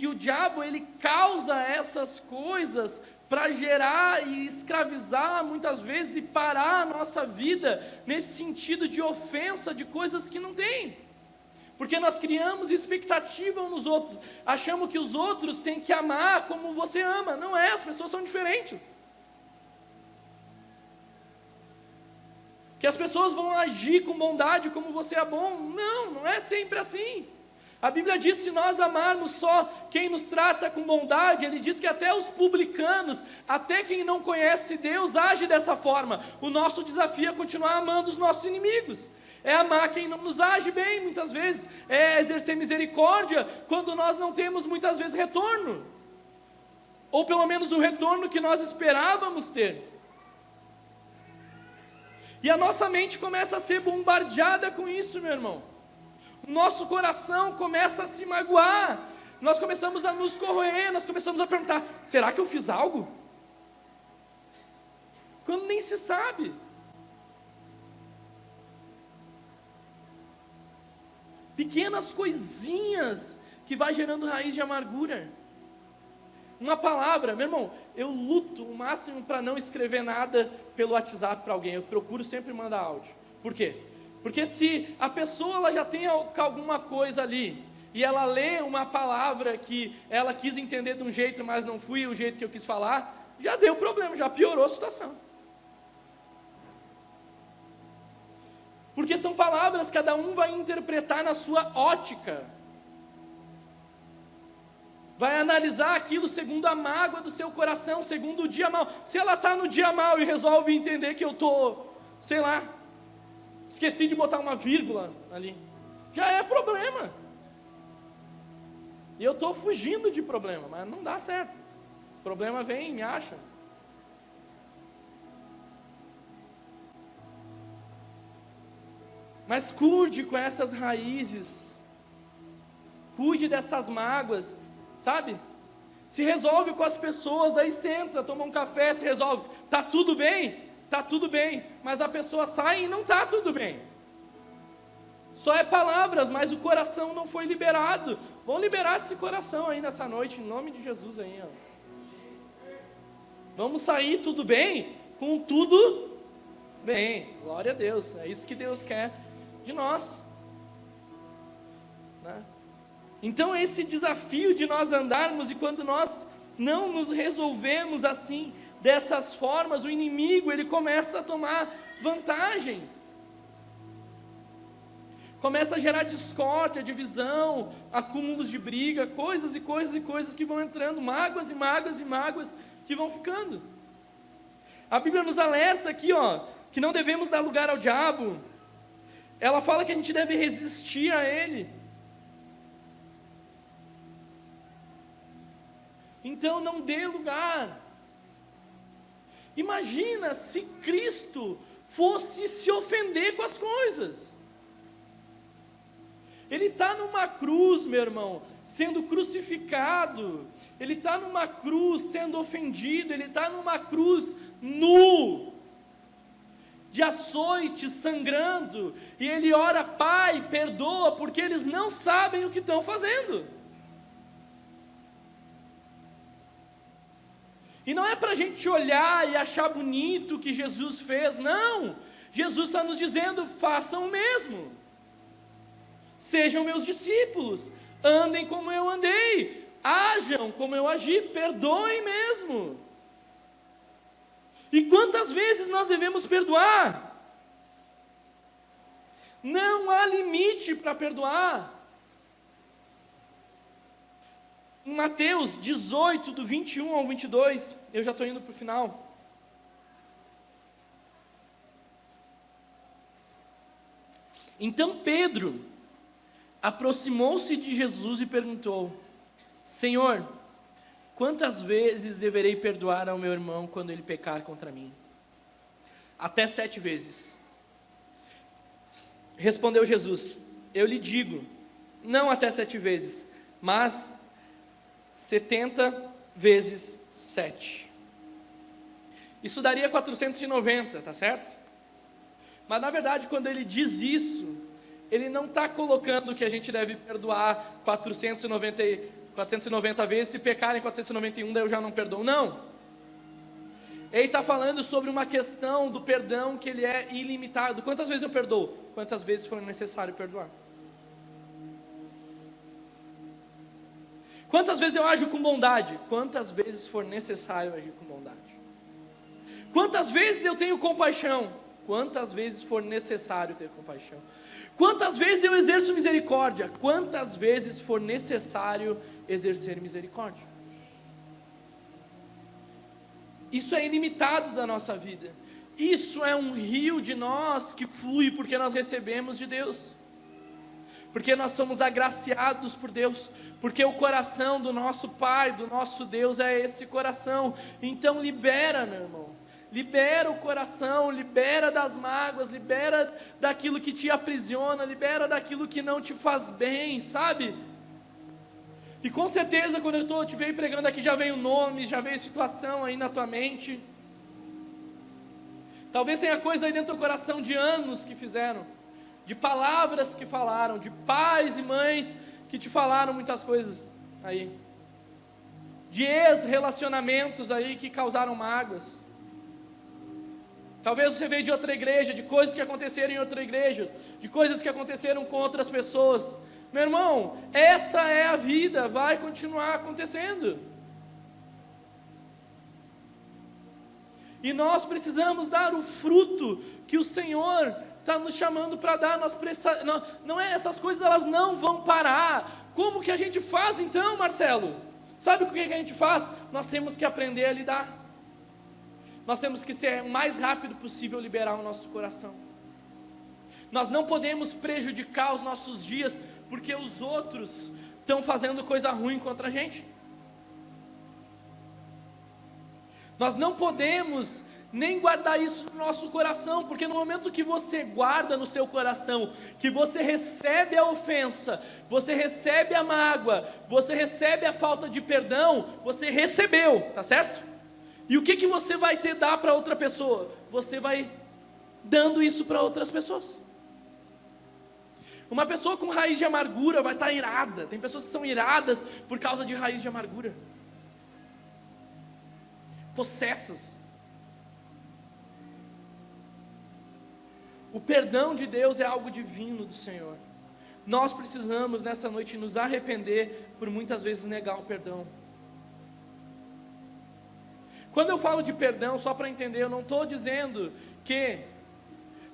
o diabo ele causa essas coisas para gerar e escravizar muitas vezes e parar a nossa vida nesse sentido de ofensa de coisas que não tem. Porque nós criamos expectativa uns nos outros, achamos que os outros têm que amar como você ama. Não é, as pessoas são diferentes. Que as pessoas vão agir com bondade como você é bom. Não, não é sempre assim. A Bíblia diz, se nós amarmos só quem nos trata com bondade, ele diz que até os publicanos, até quem não conhece Deus, age dessa forma. O nosso desafio é continuar amando os nossos inimigos. É amar quem não nos age bem, muitas vezes. É exercer misericórdia quando nós não temos, muitas vezes, retorno. Ou pelo menos o retorno que nós esperávamos ter. E a nossa mente começa a ser bombardeada com isso, meu irmão. O nosso coração começa a se magoar. Nós começamos a nos corroer, nós começamos a perguntar, será que eu fiz algo? Quando nem se sabe. Pequenas coisinhas que vai gerando raiz de amargura. Uma palavra, meu irmão, eu luto o máximo para não escrever nada pelo WhatsApp para alguém, eu procuro sempre mandar áudio. Por quê? Porque se a pessoa ela já tem alguma coisa ali, e ela lê uma palavra que ela quis entender de um jeito, mas não foi o jeito que eu quis falar, já deu problema, já piorou a situação. Porque são palavras que cada um vai interpretar na sua ótica. Vai analisar aquilo segundo a mágoa do seu coração, segundo o dia mal. Se ela está no dia mal e resolve entender que eu estou, sei lá, esqueci de botar uma vírgula ali, já é problema. E eu estou fugindo de problema, mas não dá certo. O problema vem, me acha. Mas cuide com essas raízes, cuide dessas mágoas, sabe? Se resolve com as pessoas, daí senta, toma um café, se resolve. Tá tudo bem, mas a pessoa sai e não tá tudo bem. Só é palavras, mas o coração não foi liberado. Vamos liberar esse coração aí nessa noite, em nome de Jesus aí, ó. Vamos sair tudo bem, com tudo bem. Glória a Deus, é isso que Deus quer de nós, né? Então esse desafio de nós andarmos, e quando nós não nos resolvemos assim, dessas formas, o inimigo ele começa a tomar vantagens, começa a gerar discórdia, divisão, acúmulos de briga, coisas e coisas e coisas que vão entrando, mágoas e mágoas e mágoas que vão ficando. A Bíblia nos alerta aqui, ó, que não devemos dar lugar ao diabo. Ela fala que a gente deve resistir a ele. Então não dê lugar. Imagina se Cristo fosse se ofender com as coisas. Ele está numa cruz, meu irmão, sendo crucificado. Ele está numa cruz sendo ofendido. Ele está numa cruz nu, de açoite, sangrando, e ele ora, Pai, perdoa, porque eles não sabem o que estão fazendo. E não é para a gente olhar e achar bonito o que Jesus fez, não. Jesus está nos dizendo, façam o mesmo. Sejam meus discípulos, andem como eu andei, ajam como eu agi, perdoem mesmo. E quantas vezes nós devemos perdoar? Não há limite para perdoar. Em Mateus 18, do 21 ao 22, eu já estou indo para o final. Então Pedro aproximou-se de Jesus e perguntou, Senhor, quantas vezes deverei perdoar ao meu irmão quando ele pecar contra mim? Até 7 vezes. Respondeu Jesus, eu lhe digo, não até 7 vezes, mas 70 vezes 7. Isso daria 490, tá certo? Mas na verdade, quando ele diz isso, ele não está colocando que a gente deve perdoar 490 vezes, se pecarem 491, daí eu já não perdoo. Não. Ele está falando sobre uma questão do perdão, que ele é ilimitado. Quantas vezes eu perdoo? Quantas vezes for necessário perdoar. Quantas vezes eu ajo com bondade? Quantas vezes for necessário agir com bondade. Quantas vezes eu tenho compaixão? Quantas vezes for necessário ter compaixão. Quantas vezes eu exerço misericórdia? Quantas vezes for necessário exercer misericórdia. Isso é ilimitado da nossa vida. Isso é um rio de nós que flui porque nós recebemos de Deus. Porque nós somos agraciados por Deus. Porque o coração do nosso Pai, do nosso Deus é esse coração. Então libera, meu irmão. Libera o coração, libera das mágoas, libera daquilo que te aprisiona, libera daquilo que não te faz bem, sabe? E com certeza quando eu te veio pregando aqui, já veio nomes, já veio situação aí na tua mente. Talvez tenha coisa aí dentro do teu coração de anos que fizeram, de palavras que falaram, de pais e mães que te falaram muitas coisas aí, de ex-relacionamentos aí que causaram mágoas. Talvez você veio de outra igreja, de coisas que aconteceram em outra igreja, de coisas que aconteceram com outras pessoas. Meu irmão, essa é a vida, vai continuar acontecendo. E nós precisamos dar o fruto que o Senhor está nos chamando para dar. Não é, essas coisas elas não vão parar. Como que a gente faz então, Marcelo? Sabe o que a gente faz? Nós temos que aprender a lidar. Nós temos que ser o mais rápido possível liberar o nosso coração. Nós não podemos prejudicar os nossos dias porque os outros estão fazendo coisa ruim contra a gente. Nós não podemos nem guardar isso no nosso coração, porque no momento que você guarda no seu coração, que você recebe a ofensa, você recebe a mágoa, você recebe a falta de perdão, você recebeu, tá certo? E o que você vai ter dar para outra pessoa? Você vai dando isso para outras pessoas. Uma pessoa com raiz de amargura vai estar irada. Tem pessoas que são iradas por causa de raiz de amargura. Possessas. O perdão de Deus é algo divino do Senhor. Nós precisamos nessa noite nos arrepender por muitas vezes negar o perdão. Quando eu falo de perdão, só para entender, eu não estou dizendo que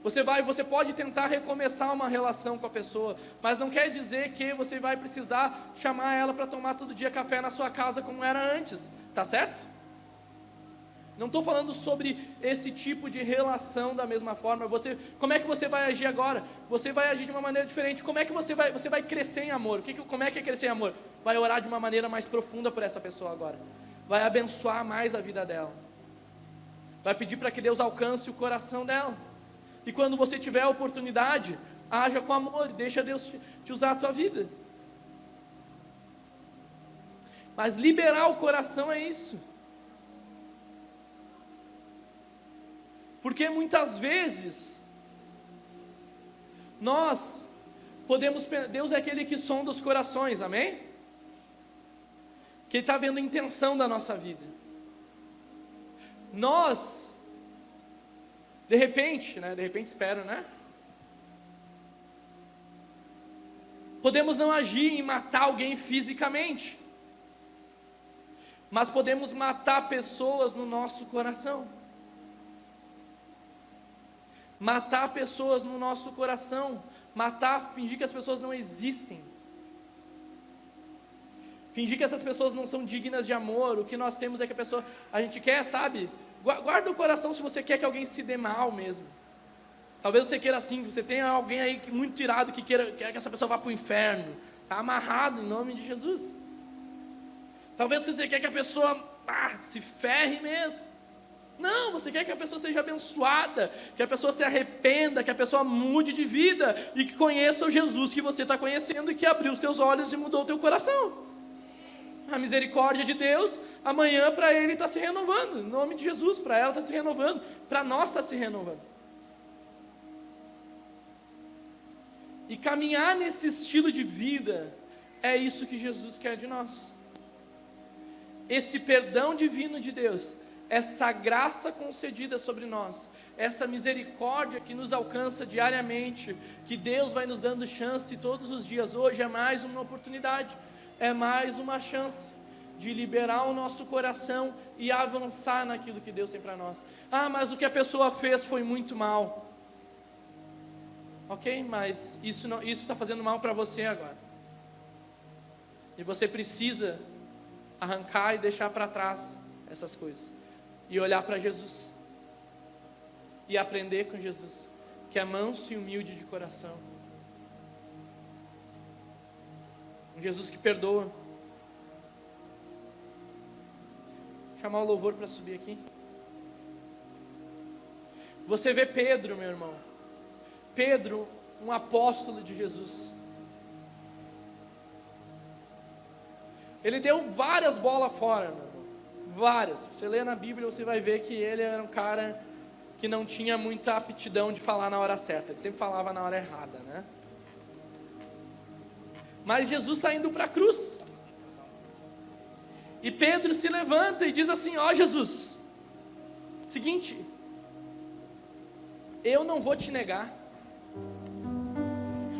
você pode tentar recomeçar uma relação com a pessoa, mas não quer dizer que você vai precisar chamar ela para tomar todo dia café na sua casa como era antes, tá certo? Não estou falando sobre esse tipo de relação da mesma forma. Como é que você vai agir agora? Você vai agir de uma maneira diferente. Como é que você vai crescer em amor? Como é que é crescer em amor? Vai orar de uma maneira mais profunda por essa pessoa agora. Vai abençoar mais a vida dela. Vai pedir para que Deus alcance o coração dela. E quando você tiver a oportunidade, haja com amor, deixa Deus te usar a tua vida. Mas liberar o coração é isso. Porque muitas vezes, Deus é aquele que sonda os corações, amém? Que Ele está vendo a intenção da nossa vida. Nós, de repente espero, né? Podemos não agir em matar alguém fisicamente, mas podemos matar pessoas no nosso coração. Matar pessoas no nosso coração. Fingir que as pessoas não existem. Fingir que essas pessoas não são dignas de amor. O que nós temos é que a gente quer, sabe? Guarda o coração se você quer que alguém se dê mal mesmo. Talvez você queira assim, que você tenha alguém aí muito irado que quer que essa pessoa vá para o inferno. Está amarrado em nome de Jesus. Talvez você quer que a pessoa se ferre mesmo. Não, você quer que a pessoa seja abençoada, que a pessoa se arrependa, que a pessoa mude de vida e que conheça o Jesus que você está conhecendo e que abriu os teus olhos e mudou o teu coração. A misericórdia de Deus, amanhã para ele está se renovando. Em nome de Jesus, para ela está se renovando. Para nós está se renovando. E caminhar nesse estilo de vida, é isso que Jesus quer de nós. Esse perdão divino de Deus, essa graça concedida sobre nós, essa misericórdia que nos alcança diariamente, que Deus vai nos dando chance todos os dias. Hoje é mais uma oportunidade, é mais uma chance de liberar o nosso coração e avançar naquilo que Deus tem para nós. Ah, mas o que a pessoa fez foi muito mal. Ok, mas isso está fazendo mal para você agora. E você precisa arrancar e deixar para trás essas coisas. E olhar para Jesus. E aprender com Jesus, que é manso e humilde de coração. Um Jesus que perdoa. Vou chamar o louvor para subir aqui. Você vê Pedro, meu irmão. Pedro, um apóstolo de Jesus. Ele deu várias bolas fora, meu irmão. Várias. Você lê na Bíblia, você vai ver que ele era um cara que não tinha muita aptidão de falar na hora certa. Ele sempre falava na hora errada, né? Mas Jesus está indo para a cruz. E Pedro se levanta e diz assim: ó Jesus, seguinte, eu não vou te negar.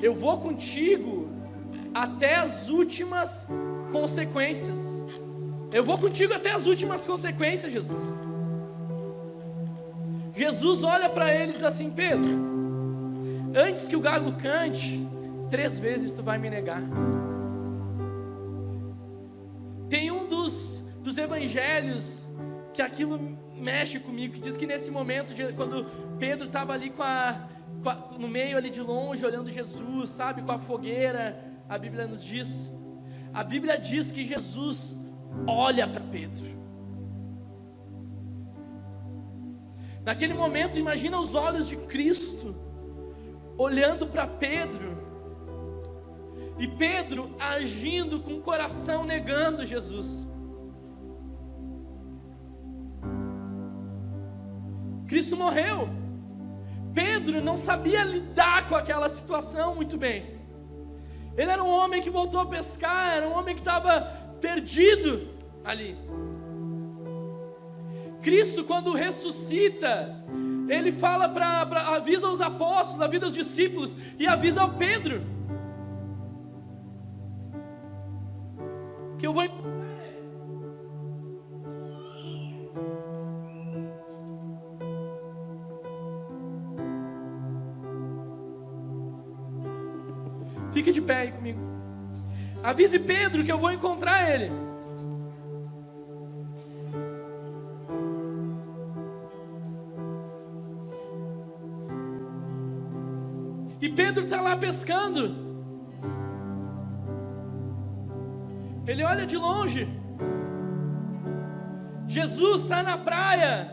Eu vou contigo até as últimas consequências. Eu vou contigo até as últimas consequências, Jesus. Jesus olha para ele e diz assim: Pedro, antes que o galo cante, 3 vezes tu vai me negar. Tem um dos evangelhos que aquilo mexe comigo, que diz que nesse momento, quando Pedro estava ali no meio ali de longe, olhando Jesus, sabe, com a fogueira, a Bíblia diz que Jesus olha para Pedro. Naquele momento, imagina os olhos de Cristo olhando para Pedro, e Pedro agindo com o coração negando Jesus. Cristo morreu. Pedro não sabia lidar com aquela situação muito bem. Ele era um homem que voltou a pescar, era um homem que estava perdido ali. Cristo, quando ressuscita, ele fala avisa os apóstolos, avisa os discípulos e avisa ao Pedro que eu vou encontrar ele. Fique de pé aí comigo. Avise Pedro que eu vou encontrar ele. E Pedro está lá pescando. Ele olha de longe. Jesus está na praia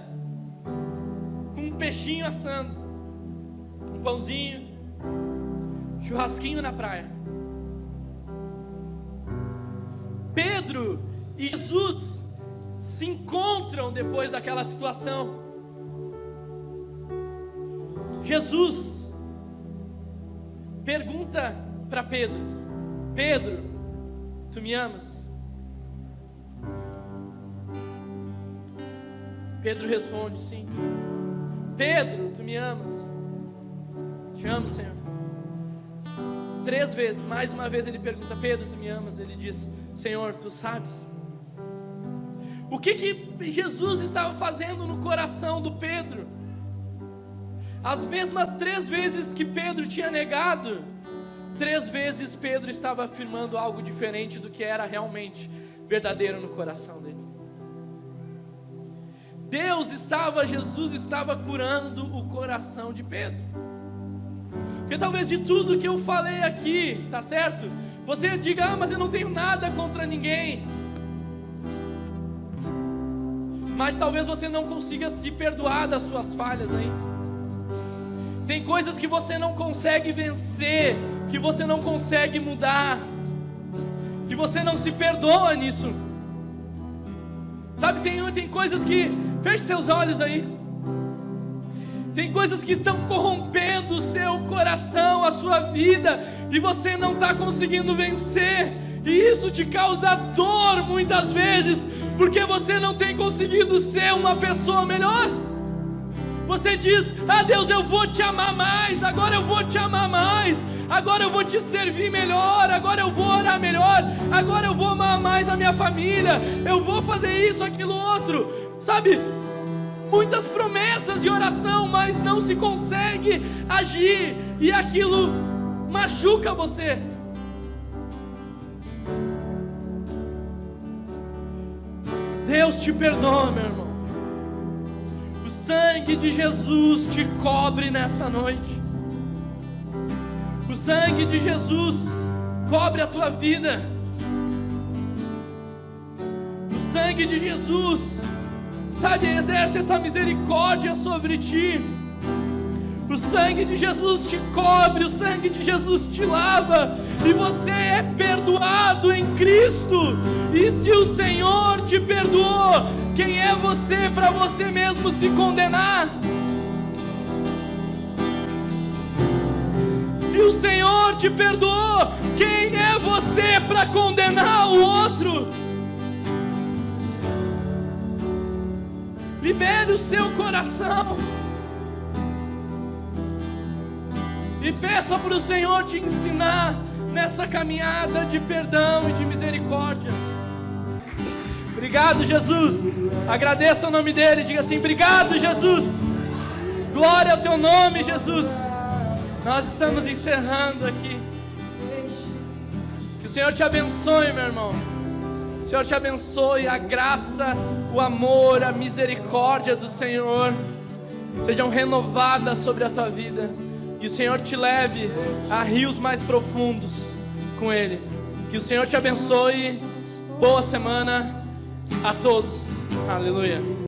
com um peixinho assando, um pãozinho, churrasquinho na praia. Pedro e Jesus se encontram depois daquela situação. Jesus pergunta para Pedro: Pedro, tu me amas? Pedro responde: sim. Pedro, tu me amas? Te amo, Senhor. 3 vezes, mais uma vez ele pergunta: Pedro, tu me amas? Ele diz: Senhor, tu sabes. O que Jesus estava fazendo no coração do Pedro? As mesmas 3 vezes que Pedro tinha negado, 3 vezes Pedro estava afirmando algo diferente do que era realmente verdadeiro no coração dele. Jesus estava curando o coração de Pedro. Porque talvez de tudo que eu falei aqui, tá certo? Você diga: ah, mas eu não tenho nada contra ninguém. Mas talvez você não consiga se perdoar das suas falhas ainda. Tem coisas que você não consegue vencer, que você não consegue mudar, e você não se perdoa nisso. Sabe, tem coisas que... Feche seus olhos aí. Tem coisas que estão corrompendo o seu coração, a sua vida, e você não está conseguindo vencer. E isso te causa dor muitas vezes, porque você não tem conseguido ser uma pessoa melhor. Você diz: ah, Deus, eu vou te amar mais, agora eu vou te amar mais, agora eu vou te servir melhor, agora eu vou orar melhor, agora eu vou amar mais a minha família, eu vou fazer isso, aquilo, outro. Sabe, muitas promessas de oração, mas não se consegue agir, e aquilo machuca você. Deus te perdoa, meu irmão. O sangue de Jesus te cobre nessa noite. O sangue de Jesus cobre a tua vida. O sangue de Jesus, sabe, exerce essa misericórdia sobre ti. O sangue de Jesus te cobre, o sangue de Jesus te lava, e você é perdoado em Cristo. E se o Senhor te perdoou, quem é você para você mesmo se condenar? Se o Senhor te perdoou, quem é você para condenar o outro? Libere o seu coração e peça para o Senhor te ensinar nessa caminhada de perdão e de misericórdia. Obrigado, Jesus. Agradeça o nome dele, diga assim: obrigado, Jesus. Glória ao teu nome, Jesus. Nós estamos encerrando aqui. Que o Senhor te abençoe, meu irmão. O Senhor te abençoe. A graça, o amor, a misericórdia do Senhor sejam renovadas sobre a tua vida. Que o Senhor te leve a rios mais profundos com Ele. Que o Senhor te abençoe. Boa semana a todos. Aleluia.